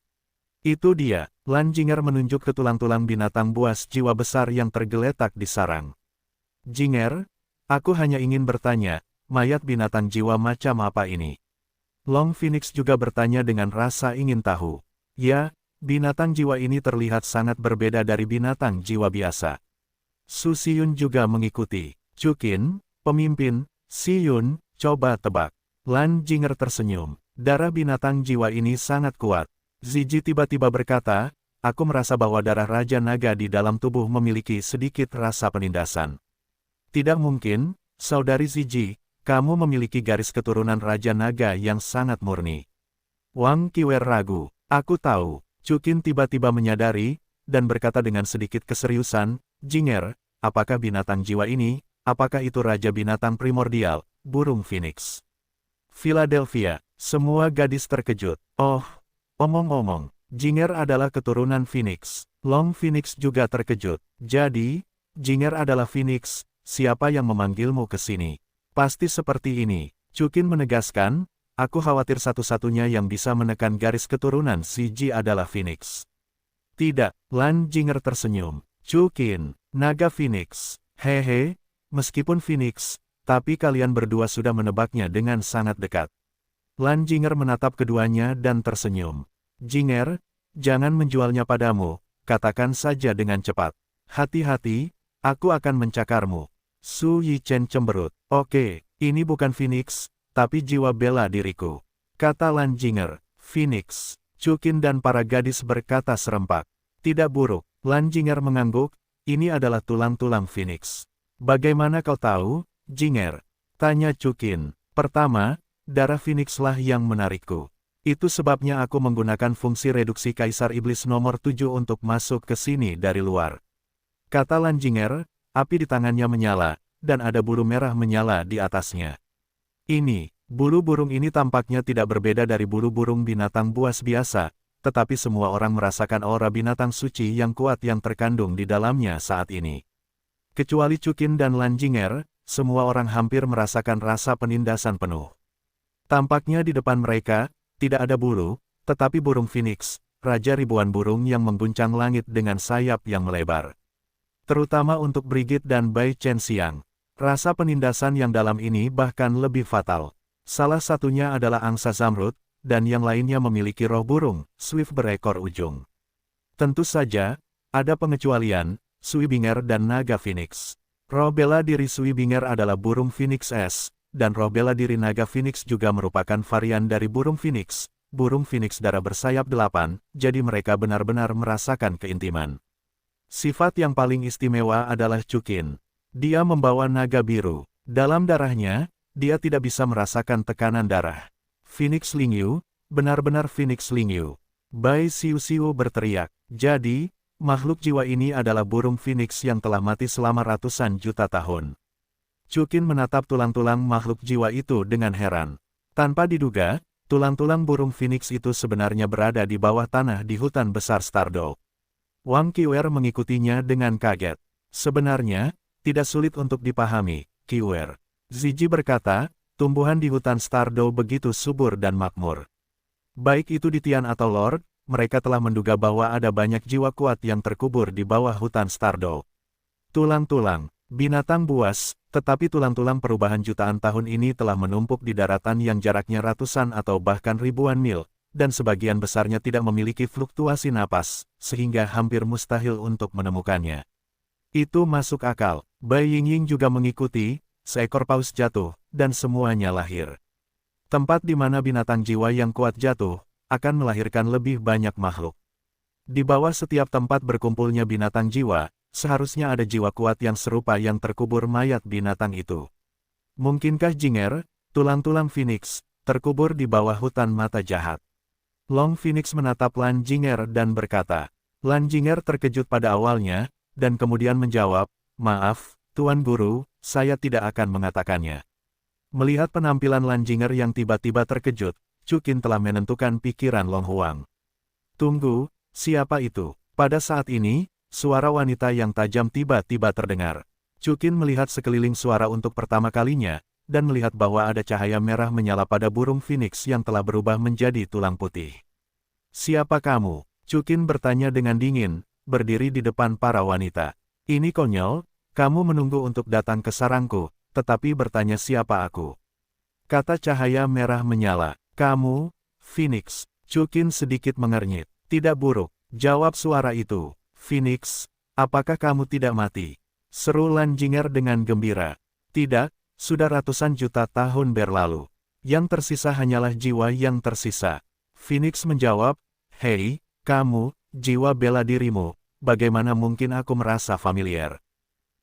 Itu dia, Lan Jinger menunjuk ke tulang-tulang binatang buas jiwa besar yang tergeletak di sarang. Jinger, aku hanya ingin bertanya, mayat binatang jiwa macam apa ini? Long Phoenix juga bertanya dengan rasa ingin tahu. Ya, binatang jiwa ini terlihat sangat berbeda dari binatang jiwa biasa. Su Xiyun juga mengikuti. Chukin, pemimpin, Xiyun, coba tebak. Lan Jinger tersenyum. Darah binatang jiwa ini sangat kuat. Ziji tiba-tiba berkata, aku merasa bahwa darah Raja Naga di dalam tubuh memiliki sedikit rasa penindasan. Tidak mungkin, saudari Ziji, kamu memiliki garis keturunan Raja Naga yang sangat murni. Wang Qiwer ragu. Aku tahu. Chukin tiba-tiba menyadari, dan berkata dengan sedikit keseriusan, Jinger, apakah binatang jiwa ini, apakah itu Raja Binatang Primordial, burung Phoenix? Philadelphia, semua gadis terkejut. Oh, omong-omong, Jinger adalah keturunan Phoenix. Long Phoenix juga terkejut. Jadi, Jinger adalah Phoenix, siapa yang memanggilmu ke sini? Pasti seperti ini. Chukin menegaskan, aku khawatir satu-satunya yang bisa menekan garis keturunan Ziji adalah Phoenix. Tidak, Lan Jinger tersenyum. Chukin, naga Phoenix. Hehe, meskipun Phoenix, tapi kalian berdua sudah menebaknya dengan sangat dekat. Lan Jinger menatap keduanya dan tersenyum. Jinger, jangan menjualnya padamu, katakan saja dengan cepat. Hati-hati, aku akan mencakarmu. Su Yichen cemberut. Oke, ini bukan Phoenix, tapi jiwa bela diriku. Kata Lan Jinger. Phoenix. Chukin dan para gadis berkata serempak. Tidak buruk. Lan Jinger mengangguk, ini adalah tulang-tulang Phoenix. Bagaimana kau tahu, Jinger? Tanya Chukin. Pertama, darah Phoenix lah yang menarikku. Itu sebabnya aku menggunakan fungsi reduksi Kaisar Iblis nomor 7 untuk masuk ke sini dari luar. Kata Lan Jinger, api di tangannya menyala, dan ada bulu merah menyala di atasnya. Ini, bulu burung ini tampaknya tidak berbeda dari bulu burung binatang buas biasa, tetapi semua orang merasakan aura binatang suci yang kuat yang terkandung di dalamnya saat ini. Kecuali Chukin dan Lan Jinger, semua orang hampir merasakan rasa penindasan penuh. Tampaknya di depan mereka, tidak ada bulu, tetapi burung Phoenix, raja ribuan burung yang mengguncang langit dengan sayap yang melebar. Terutama untuk Brigit dan Bai Chen Xiang. Rasa penindasan yang dalam ini bahkan lebih fatal. Salah satunya adalah angsa Zamrud, dan yang lainnya memiliki roh burung, Swift berekor ujung. Tentu saja, Ada pengecualian, Suibinger dan naga Phoenix. Roh bela diri Suibinger adalah burung Phoenix S, dan roh bela diri naga Phoenix juga merupakan varian dari burung Phoenix, burung Phoenix darah bersayap 8, jadi mereka benar-benar merasakan keintiman. Sifat yang paling istimewa adalah Chukin. Dia membawa naga biru. Dalam darahnya, dia tidak bisa merasakan tekanan darah. Phoenix Lingyu, benar-benar Phoenix Lingyu. Bai Xiu berteriak. Jadi, makhluk jiwa ini adalah burung Phoenix yang telah mati selama ratusan juta tahun. Chukin menatap tulang-tulang makhluk jiwa itu dengan heran. Tanpa diduga, tulang-tulang burung Phoenix itu sebenarnya berada di bawah tanah di hutan besar Stardoll. Wang Qiuer mengikutinya dengan kaget. Sebenarnya, tidak sulit untuk dipahami, Qiuer. Ziji berkata, tumbuhan di hutan Stardoll begitu subur dan makmur. Baik itu di Tian atau Lord, mereka telah menduga bahwa ada banyak jiwa kuat yang terkubur di bawah hutan Stardoll. Tulang-tulang, binatang buas, tetapi tulang-tulang perubahan jutaan tahun ini telah menumpuk di daratan yang jaraknya ratusan atau bahkan ribuan mil, dan sebagian besarnya tidak memiliki fluktuasi napas, sehingga hampir mustahil untuk menemukannya. Itu masuk akal. Bai Yingying juga mengikuti, seekor paus jatuh, dan semuanya lahir. Tempat di mana binatang jiwa yang kuat jatuh, akan melahirkan lebih banyak makhluk. Di bawah setiap tempat berkumpulnya binatang jiwa, seharusnya ada jiwa kuat yang serupa yang terkubur mayat binatang itu. Mungkinkah Jinger, tulang-tulang Phoenix, terkubur di bawah hutan mata jahat? Long Phoenix menatap Lan Jinger dan berkata. Lan Jinger terkejut pada awalnya, dan kemudian menjawab, maaf, Tuan Guru, saya tidak akan mengatakannya. Melihat penampilan Lan Jinger yang tiba-tiba terkejut, Chukin telah menentukan pikiran Long Huang. Tunggu, siapa itu? Pada saat ini, suara wanita yang tajam tiba-tiba terdengar. Chukin melihat sekeliling suara untuk pertama kalinya, dan melihat bahwa ada cahaya merah menyala pada burung Phoenix yang telah berubah menjadi tulang putih. Siapa kamu? Chukin bertanya dengan dingin, berdiri di depan para wanita. Ini konyol, kamu menunggu untuk datang ke sarangku, tetapi bertanya siapa aku. Kata cahaya merah menyala. Kamu, Phoenix. Chukin sedikit mengernyit. Tidak buruk, jawab suara itu. Phoenix, apakah kamu tidak mati? Seru Lan Jinger dengan gembira. Tidak, sudah ratusan juta tahun berlalu. Yang tersisa hanyalah jiwa yang tersisa. Phoenix menjawab, hei, kamu, jiwa bela dirimu, bagaimana mungkin aku merasa familiar?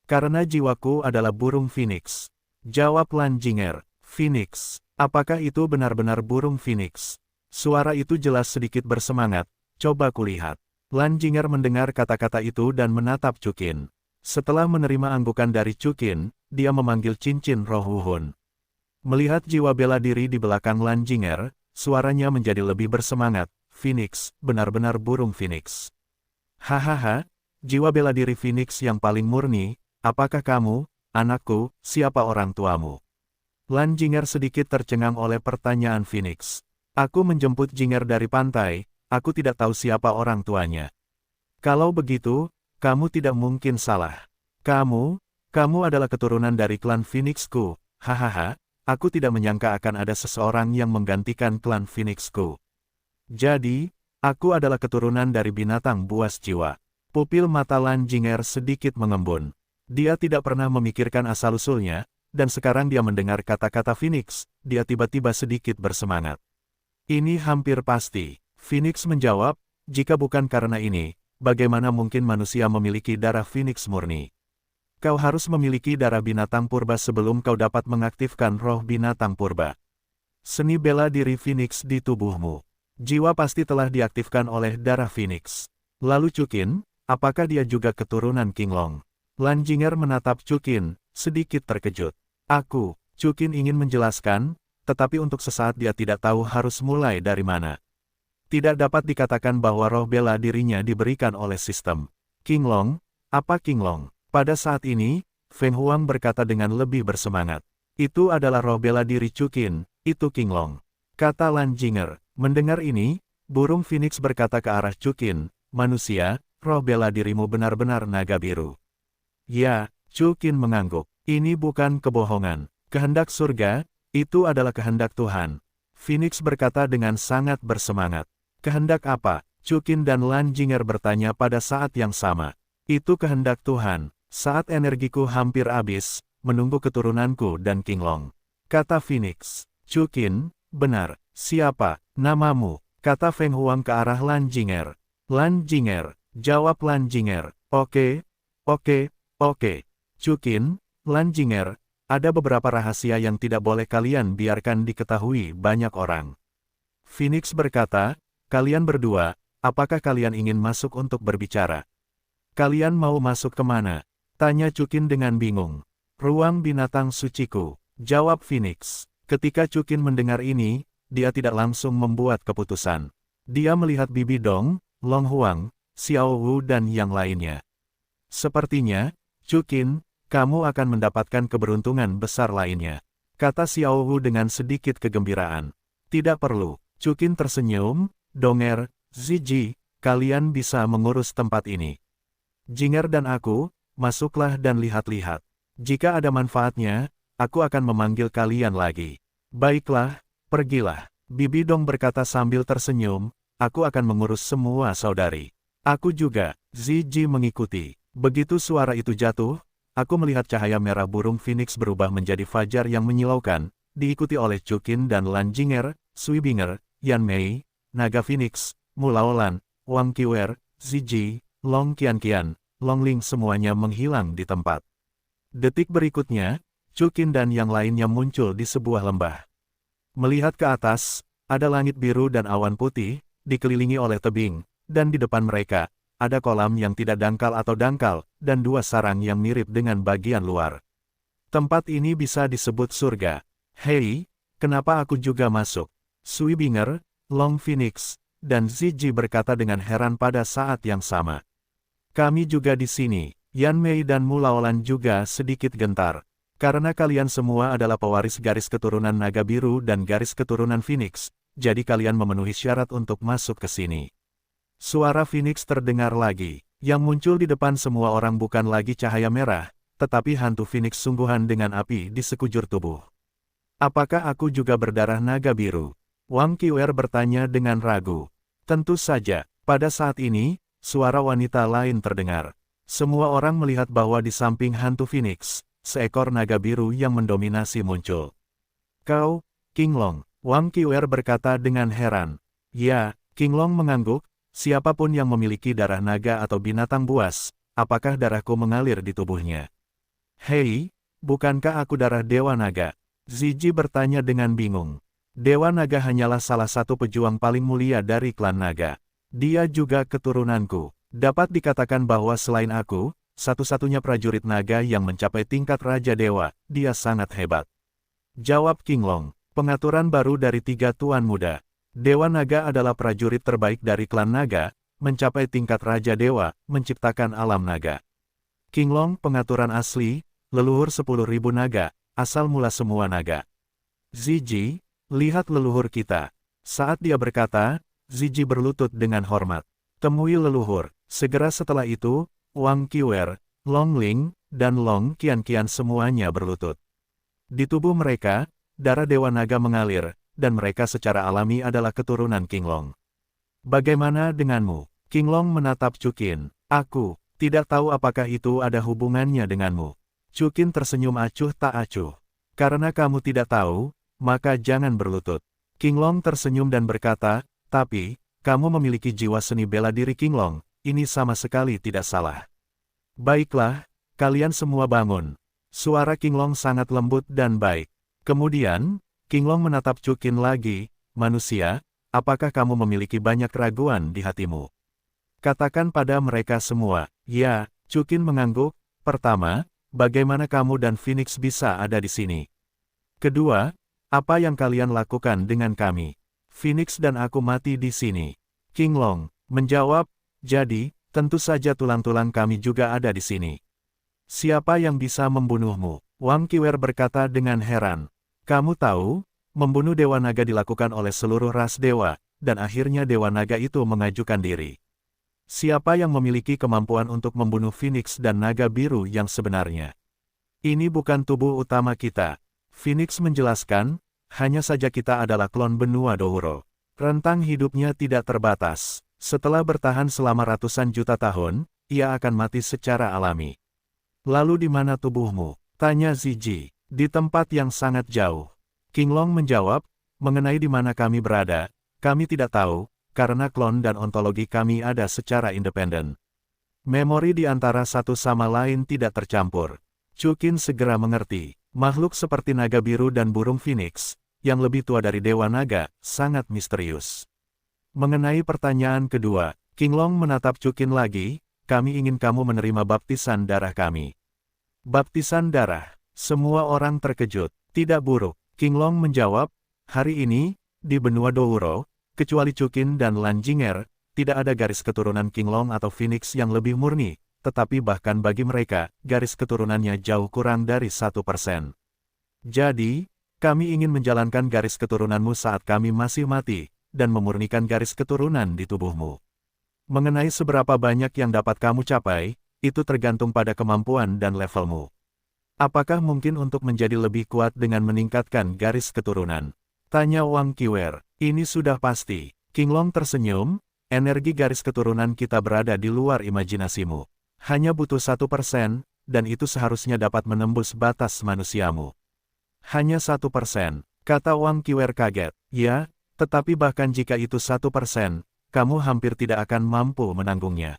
Karena jiwaku adalah burung Phoenix. Jawab Lan Jinger. Phoenix, apakah itu benar-benar burung Phoenix? Suara itu jelas sedikit bersemangat, coba kulihat. Lan Jinger mendengar kata-kata itu dan menatap Chukin. Setelah menerima anggukan dari Chukin, dia memanggil cincin roh Wuhun. Melihat jiwa bela diri di belakang Lan Jinger, suaranya menjadi lebih bersemangat. Phoenix, benar-benar burung Phoenix. Hahaha, jiwa bela diri Phoenix yang paling murni, apakah kamu, anakku, siapa orang tuamu? Lan Jinger sedikit tercengang oleh pertanyaan Phoenix. Aku menjemput Jinger dari pantai, aku tidak tahu siapa orang tuanya. Kalau begitu, kamu tidak mungkin salah. Kamu adalah keturunan dari klan Phoenixku, hahaha, aku tidak menyangka akan ada seseorang yang menggantikan klan Phoenixku. Jadi, aku adalah keturunan dari binatang buas jiwa. Pupil mata Lan Jinger sedikit mengembun. Dia tidak pernah memikirkan asal-usulnya, dan sekarang dia mendengar kata-kata Phoenix, dia tiba-tiba sedikit bersemangat. Ini hampir pasti. Phoenix menjawab, jika bukan karena ini, bagaimana mungkin manusia memiliki darah Phoenix murni? Kau harus memiliki darah binatang purba sebelum kau dapat mengaktifkan roh binatang purba. Seni bela diri Phoenix di tubuhmu. Jiwa pasti telah diaktifkan oleh darah Phoenix. Lalu Chukin, apakah dia juga keturunan King Long? Lan Jinger menatap Chukin, sedikit terkejut. Chukin ingin menjelaskan, tetapi untuk sesaat dia tidak tahu harus mulai dari mana. Tidak dapat dikatakan bahwa roh bela dirinya diberikan oleh sistem. King Long, apa King Long? Pada saat ini, Feng Huang berkata dengan lebih bersemangat. Itu adalah roh bela diri Chukin, itu King Long. Kata Lan Jinger. Mendengar ini, burung Phoenix berkata ke arah Chukin, manusia, roh bela dirimu benar-benar naga biru. Ya, Chukin mengangguk. Ini bukan kebohongan. Kehendak surga, itu adalah kehendak Tuhan. Phoenix berkata dengan sangat bersemangat. Kehendak apa? Chukin dan Lan Jinger bertanya pada saat yang sama. Itu kehendak Tuhan, saat energiku hampir habis, menunggu keturunanku dan Qinglong. Kata Phoenix. Chukin, benar, siapa, namamu? Kata Feng Huang ke arah Lan Jinger. Lan Jinger, jawab Lan Jinger. Oke. Chukin, Lan Jinger, ada beberapa rahasia yang tidak boleh kalian biarkan diketahui banyak orang. Phoenix berkata, kalian berdua, apakah kalian ingin masuk untuk berbicara? Kalian mau masuk kemana? Tanya Chukin dengan bingung. Ruang binatang suciku, jawab Phoenix. Ketika Chukin mendengar ini, dia tidak langsung membuat keputusan. Dia melihat Bibi Dong, Long Huang, Xiao Wu dan yang lainnya. Sepertinya, Chukin, kamu akan mendapatkan keberuntungan besar lainnya. Kata Xiao Wu dengan sedikit kegembiraan. Tidak perlu. Chukin tersenyum, Donger, Ziji, kalian bisa mengurus tempat ini. Jinger dan aku, masuklah dan lihat-lihat. Jika ada manfaatnya, aku akan memanggil kalian lagi. Baiklah, pergilah. Bibi Dong berkata sambil tersenyum, aku akan mengurus semua saudari. Aku juga, Ziji mengikuti. Begitu suara itu jatuh, aku melihat cahaya merah burung Phoenix berubah menjadi fajar yang menyilaukan, diikuti oleh Chukin dan Lan Jinger, Sui Binger, Yan Mei, Naga Phoenix, Mulaolan, Wang Qiwer, Ziji, Long Qianqian, Long Ling semuanya menghilang di tempat. Detik berikutnya, Chukin dan yang lainnya muncul di sebuah lembah. Melihat ke atas, ada langit biru dan awan putih, dikelilingi oleh tebing, dan di depan mereka, ada kolam yang tidak dangkal atau dangkal, dan dua sarang yang mirip dengan bagian luar. Tempat ini bisa disebut surga. Hei, kenapa aku juga masuk? Sui Binger, Long Phoenix, dan Ziji berkata dengan heran pada saat yang sama. Kami juga di sini. Yan Mei dan Mulaolan juga sedikit gentar. Karena kalian semua adalah pewaris garis keturunan naga biru dan garis keturunan Phoenix, jadi kalian memenuhi syarat untuk masuk ke sini. Suara Phoenix terdengar lagi. Yang muncul di depan semua orang bukan lagi cahaya merah, tetapi hantu Phoenix sungguhan dengan api di sekujur tubuh. Apakah aku juga berdarah naga biru? Wang Qiwer bertanya dengan ragu. Tentu saja, pada saat ini, suara wanita lain terdengar. Semua orang melihat bahwa di samping hantu Phoenix, seekor naga biru yang mendominasi muncul. Kau, Qinglong, Wang Qiwer berkata dengan heran. Ya, Qinglong mengangguk. Siapapun yang memiliki darah naga atau binatang buas, apakah darahku mengalir di tubuhnya? Hei, bukankah aku darah Dewa Naga? Ziji bertanya dengan bingung. Dewa Naga hanyalah salah satu pejuang paling mulia dari klan naga. Dia juga keturunanku. Dapat dikatakan bahwa selain aku, satu-satunya prajurit naga yang mencapai tingkat Raja Dewa, dia sangat hebat. Jawab Qinglong, pengaturan baru dari 3 tuan muda. Dewa Naga adalah prajurit terbaik dari klan naga, mencapai tingkat Raja Dewa, menciptakan alam naga. Qinglong pengaturan asli, leluhur 10.000 naga, asal mula semua naga. Ziji, lihat leluhur kita. Saat dia berkata, Ziji berlutut dengan hormat. Temui leluhur. Segera setelah itu, Wang Qiwer, Long Ling, dan Long Qianqian semuanya berlutut. Di tubuh mereka, darah Dewa Naga mengalir, dan mereka secara alami adalah keturunan Qinglong. Bagaimana denganmu? Qinglong menatap Chukin. Aku tidak tahu apakah itu ada hubungannya denganmu. Chukin tersenyum acuh tak acuh. Karena kamu tidak tahu, maka jangan berlutut. Qinglong tersenyum dan berkata, tapi, kamu memiliki jiwa seni bela diri Qinglong, ini sama sekali tidak salah. Baiklah, kalian semua bangun. Suara Qinglong sangat lembut dan baik. Kemudian, Qinglong menatap Chukin lagi, manusia, apakah kamu memiliki banyak keraguan di hatimu? Katakan pada mereka semua, ya, Chukin mengangguk. Pertama, bagaimana kamu dan Phoenix bisa ada di sini? Kedua, apa yang kalian lakukan dengan kami? Phoenix dan aku mati di sini. Qinglong menjawab, jadi, tentu saja tulang-tulang kami juga ada di sini. Siapa yang bisa membunuhmu? Wang Qiwer berkata dengan heran. Kamu tahu, membunuh Dewa Naga dilakukan oleh seluruh ras dewa, dan akhirnya Dewa Naga itu mengajukan diri. Siapa yang memiliki kemampuan untuk membunuh Phoenix dan Naga Biru yang sebenarnya? Ini bukan tubuh utama kita. Phoenix menjelaskan, hanya saja kita adalah klon benua Dohuro. Rentang hidupnya tidak terbatas. Setelah bertahan selama ratusan juta tahun, ia akan mati secara alami. Lalu di mana tubuhmu? Tanya Ziji. Di tempat yang sangat jauh. Qinglong menjawab, mengenai di mana kami berada, kami tidak tahu, karena klon dan ontologi kami ada secara independen. Memori di antara satu sama lain tidak tercampur. Chukin segera mengerti, makhluk seperti naga biru dan burung phoenix, yang lebih tua dari Dewa Naga, sangat misterius. Mengenai pertanyaan kedua, Qinglong menatap Chukin lagi, kami ingin kamu menerima baptisan darah kami. Baptisan darah. Semua orang terkejut. Tidak buruk. Qinglong menjawab, hari ini, di benua Douro, kecuali Chukin dan Lan Jinger, tidak ada garis keturunan Qinglong atau Phoenix yang lebih murni, tetapi bahkan bagi mereka, garis keturunannya jauh kurang dari 1%. Jadi, kami ingin menjalankan garis keturunanmu saat kami masih mati, dan memurnikan garis keturunan di tubuhmu. Mengenai seberapa banyak yang dapat kamu capai, itu tergantung pada kemampuan dan levelmu. Apakah mungkin untuk menjadi lebih kuat dengan meningkatkan garis keturunan? Tanya Wang Qiwer. Ini sudah pasti. Qinglong tersenyum, energi garis keturunan kita berada di luar imajinasimu. Hanya butuh 1%, dan itu seharusnya dapat menembus batas manusiamu. Hanya 1%, kata Wang Qiwer kaget. Ya, tetapi bahkan jika itu 1%, kamu hampir tidak akan mampu menanggungnya.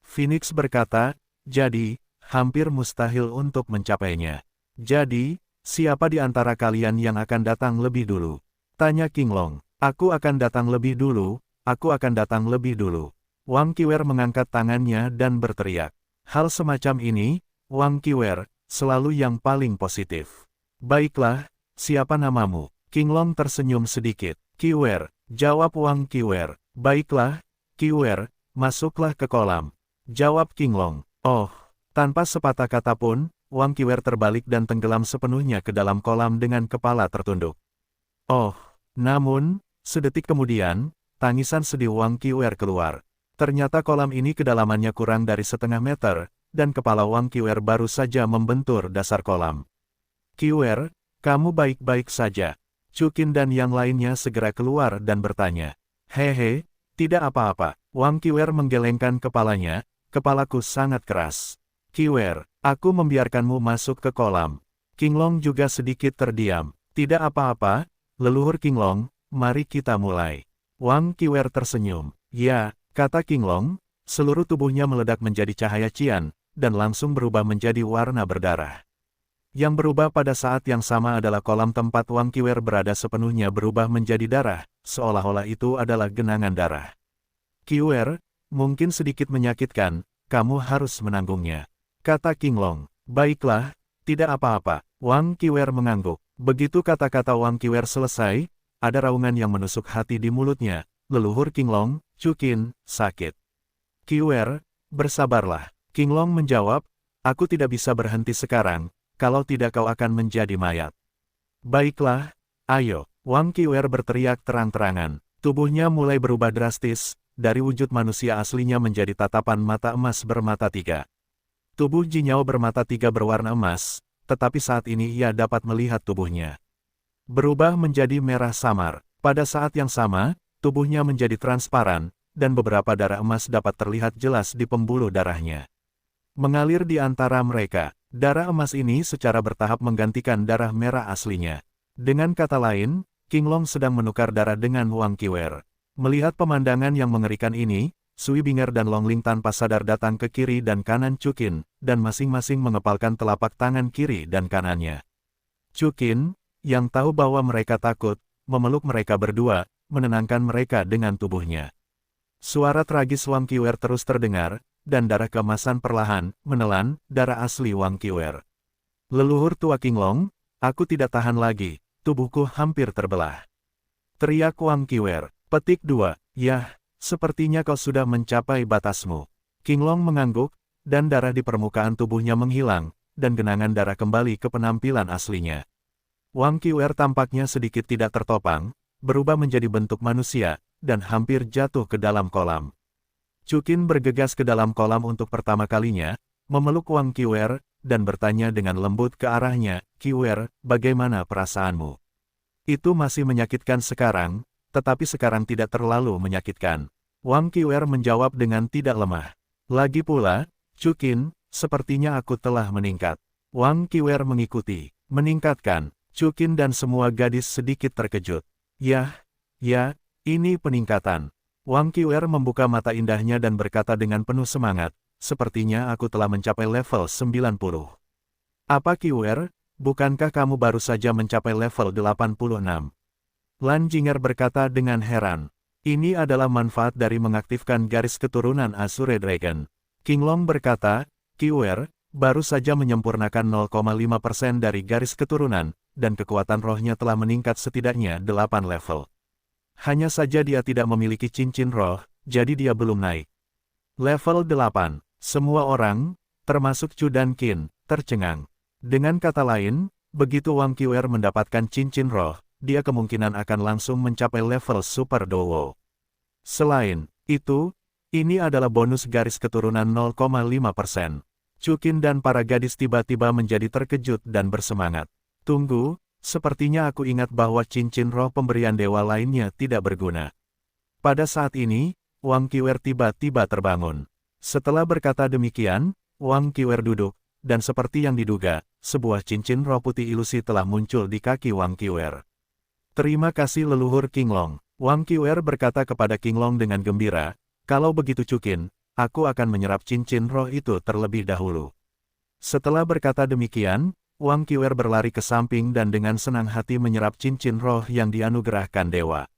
Phoenix berkata, jadi, hampir mustahil untuk mencapainya. Jadi, siapa di antara kalian yang akan datang lebih dulu? Tanya Qinglong. Aku akan datang lebih dulu, aku akan datang lebih dulu. Wang Qiwer mengangkat tangannya dan berteriak. Hal semacam ini, Wang Qiwer, selalu yang paling positif. Baiklah, siapa namamu? Qinglong tersenyum sedikit. Qiwer, jawab Wang Qiwer. Baiklah, Qiwer, masuklah ke kolam. Jawab Qinglong. Oh, tanpa sepatah kata pun, Wang Qiwer terbalik dan tenggelam sepenuhnya ke dalam kolam dengan kepala tertunduk. Oh, namun, sedetik kemudian, tangisan sedih Wang Qiwer keluar. Ternyata kolam ini kedalamannya kurang dari setengah meter, dan kepala Wang Qiwer baru saja membentur dasar kolam. Qiwer, kamu baik-baik saja. Chukin dan yang lainnya segera keluar dan bertanya. Hehe, tidak apa-apa. Wang Qiwer menggelengkan kepalanya, kepalaku sangat keras. Qiwer, aku membiarkanmu masuk ke kolam. Qinglong juga sedikit terdiam. Tidak apa-apa, leluhur Qinglong, mari kita mulai. Wang Qiwer tersenyum. Ya, kata Qinglong, seluruh tubuhnya meledak menjadi cahaya cian, dan langsung berubah menjadi warna berdarah. Yang berubah pada saat yang sama adalah kolam tempat Wang Qiwer berada sepenuhnya berubah menjadi darah, seolah-olah itu adalah genangan darah. Qiwer, mungkin sedikit menyakitkan, kamu harus menanggungnya. Kata Qinglong. Baiklah, tidak apa-apa. Wang Qiwer mengangguk. Begitu kata-kata Wang Qiwer selesai, ada raungan yang menusuk hati di mulutnya. Leluhur Qinglong, Chukin, sakit. Qiwer, bersabarlah. Qinglong menjawab, aku tidak bisa berhenti sekarang, kalau tidak kau akan menjadi mayat. Baiklah, ayo. Wang Qiwer berteriak terang-terangan. Tubuhnya mulai berubah drastis, dari wujud manusia aslinya menjadi tatapan mata emas bermata tiga. Tubuh Jinyao bermata tiga berwarna emas, tetapi saat ini ia dapat melihat tubuhnya berubah menjadi merah samar. Pada saat yang sama, tubuhnya menjadi transparan, dan beberapa darah emas dapat terlihat jelas di pembuluh darahnya. Mengalir di antara mereka, darah emas ini secara bertahap menggantikan darah merah aslinya. Dengan kata lain, Qinglong sedang menukar darah dengan Wang Qiwer. Melihat pemandangan yang mengerikan ini, Sui Binger dan Longling tanpa sadar datang ke kiri dan kanan Chukin, dan masing-masing mengepalkan telapak tangan kiri dan kanannya. Chukin, yang tahu bahwa mereka takut, memeluk mereka berdua, menenangkan mereka dengan tubuhnya. Suara tragis Wang Qiwer terus terdengar, dan darah keemasan perlahan menelan darah asli Wang Qiwer. Leluhur tua Qinglong, aku tidak tahan lagi, tubuhku hampir terbelah. Teriak Wang Qiwer. Petik 2. Yah, sepertinya kau sudah mencapai batasmu. Qinglong mengangguk, dan darah di permukaan tubuhnya menghilang, dan genangan darah kembali ke penampilan aslinya. Wang Qiwer tampaknya sedikit tidak tertopang, berubah menjadi bentuk manusia, dan hampir jatuh ke dalam kolam. Chukin bergegas ke dalam kolam untuk pertama kalinya, memeluk Wang Qiwer, dan bertanya dengan lembut ke arahnya, Qiwer, bagaimana perasaanmu? Itu masih menyakitkan sekarang, tetapi sekarang tidak terlalu menyakitkan. Wang Qiuer menjawab dengan tidak lemah. Lagi pula, Chu Qin, sepertinya aku telah meningkat. Wang Qiuer mengikuti. Meningkatkan. Chu Qin dan semua gadis sedikit terkejut. Ya, ini peningkatan. Wang Qiuer membuka mata indahnya dan berkata dengan penuh semangat, sepertinya aku telah mencapai level 90. Apa Qiuer, bukankah kamu baru saja mencapai level 86? Lan Jinger berkata dengan heran. Ini adalah manfaat dari mengaktifkan garis keturunan Azure Dragon. Qinglong berkata, Qiuer, baru saja menyempurnakan 0,5% dari garis keturunan, dan kekuatan rohnya telah meningkat setidaknya 8 level. Hanya saja dia tidak memiliki cincin roh, jadi dia belum naik. Level 8, semua orang, termasuk Chu dan Qin, tercengang. Dengan kata lain, begitu Wang Qiuer mendapatkan cincin roh, dia kemungkinan akan langsung mencapai level Super Dowo. Selain itu, ini adalah bonus garis keturunan 0,5%. Chu Qin dan para gadis tiba-tiba menjadi terkejut dan bersemangat. Tunggu, sepertinya aku ingat bahwa cincin roh pemberian dewa lainnya tidak berguna. Pada saat ini, Wang Qiuer tiba-tiba terbangun. Setelah berkata demikian, Wang Qiuer duduk, dan seperti yang diduga, sebuah cincin roh putih ilusi telah muncul di kaki Wang Qiuer. Terima kasih leluhur Qinglong. Wang Qiuer berkata kepada Qinglong dengan gembira, kalau begitu Chu Qin, aku akan menyerap cincin roh itu terlebih dahulu. Setelah berkata demikian, Wang Qiuer berlari ke samping dan dengan senang hati menyerap cincin roh yang dianugerahkan dewa.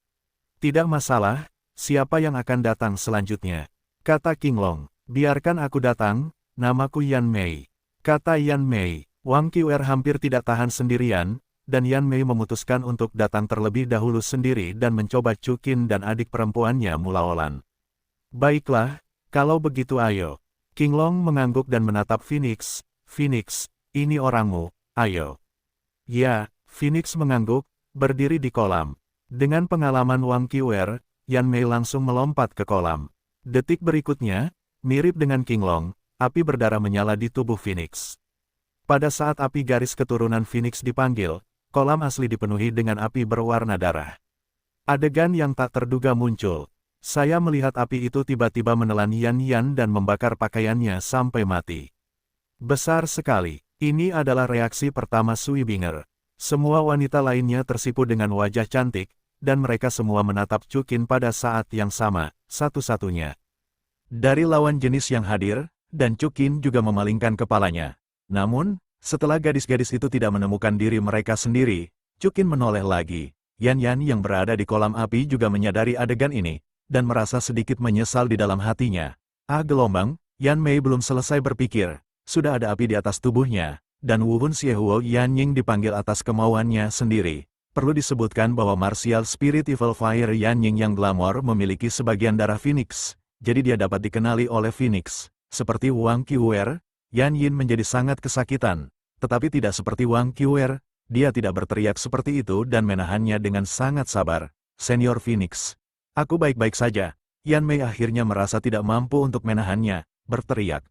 Tidak masalah, siapa yang akan datang selanjutnya? Kata Qinglong, biarkan aku datang, namaku Yan Mei. Kata Yan Mei, Wang Qiuer hampir tidak tahan sendirian, dan Yan Mei memutuskan untuk datang terlebih dahulu sendiri dan mencoba Chu Qin dan adik perempuannya Mulaolan. Baiklah, kalau begitu ayo. Qinglong mengangguk dan menatap Phoenix. Phoenix, ini orangmu, ayo. Ya, Phoenix mengangguk, berdiri di kolam. Dengan pengalaman Wang Qiuer, Yan Mei langsung melompat ke kolam. Detik berikutnya, mirip dengan Qinglong, api berdarah menyala di tubuh Phoenix. Pada saat api garis keturunan Phoenix dipanggil, kolam asli dipenuhi dengan api berwarna darah. Adegan yang tak terduga muncul. Saya melihat api itu tiba-tiba menelan Yan Yan dan membakar pakaiannya sampai mati. Besar sekali. Ini adalah reaksi pertama Sui Binger. Semua wanita lainnya tersipu dengan wajah cantik, dan mereka semua menatap Chu Qin pada saat yang sama, satu-satunya. Dari lawan jenis yang hadir, dan Chu Qin juga memalingkan kepalanya. Namun, setelah gadis-gadis itu tidak menemukan diri mereka sendiri, Chu Qin menoleh lagi. Yan Yan yang berada di kolam api juga menyadari adegan ini, dan merasa sedikit menyesal di dalam hatinya. Gelombang, Yan Mei belum selesai berpikir. Sudah ada api di atas tubuhnya, dan Wu Hun Xiehuo Yanying dipanggil atas kemauannya sendiri. Perlu disebutkan bahwa Martial Spirit Evil Fire Yanying yang glamor memiliki sebagian darah Phoenix, jadi dia dapat dikenali oleh Phoenix. Seperti Wang Qiuer, Yan Yin menjadi sangat kesakitan, tetapi tidak seperti Wang Qiuer, dia tidak berteriak seperti itu dan menahannya dengan sangat sabar. Senior Phoenix, aku baik-baik saja. Yan Mei akhirnya merasa tidak mampu untuk menahannya, berteriak.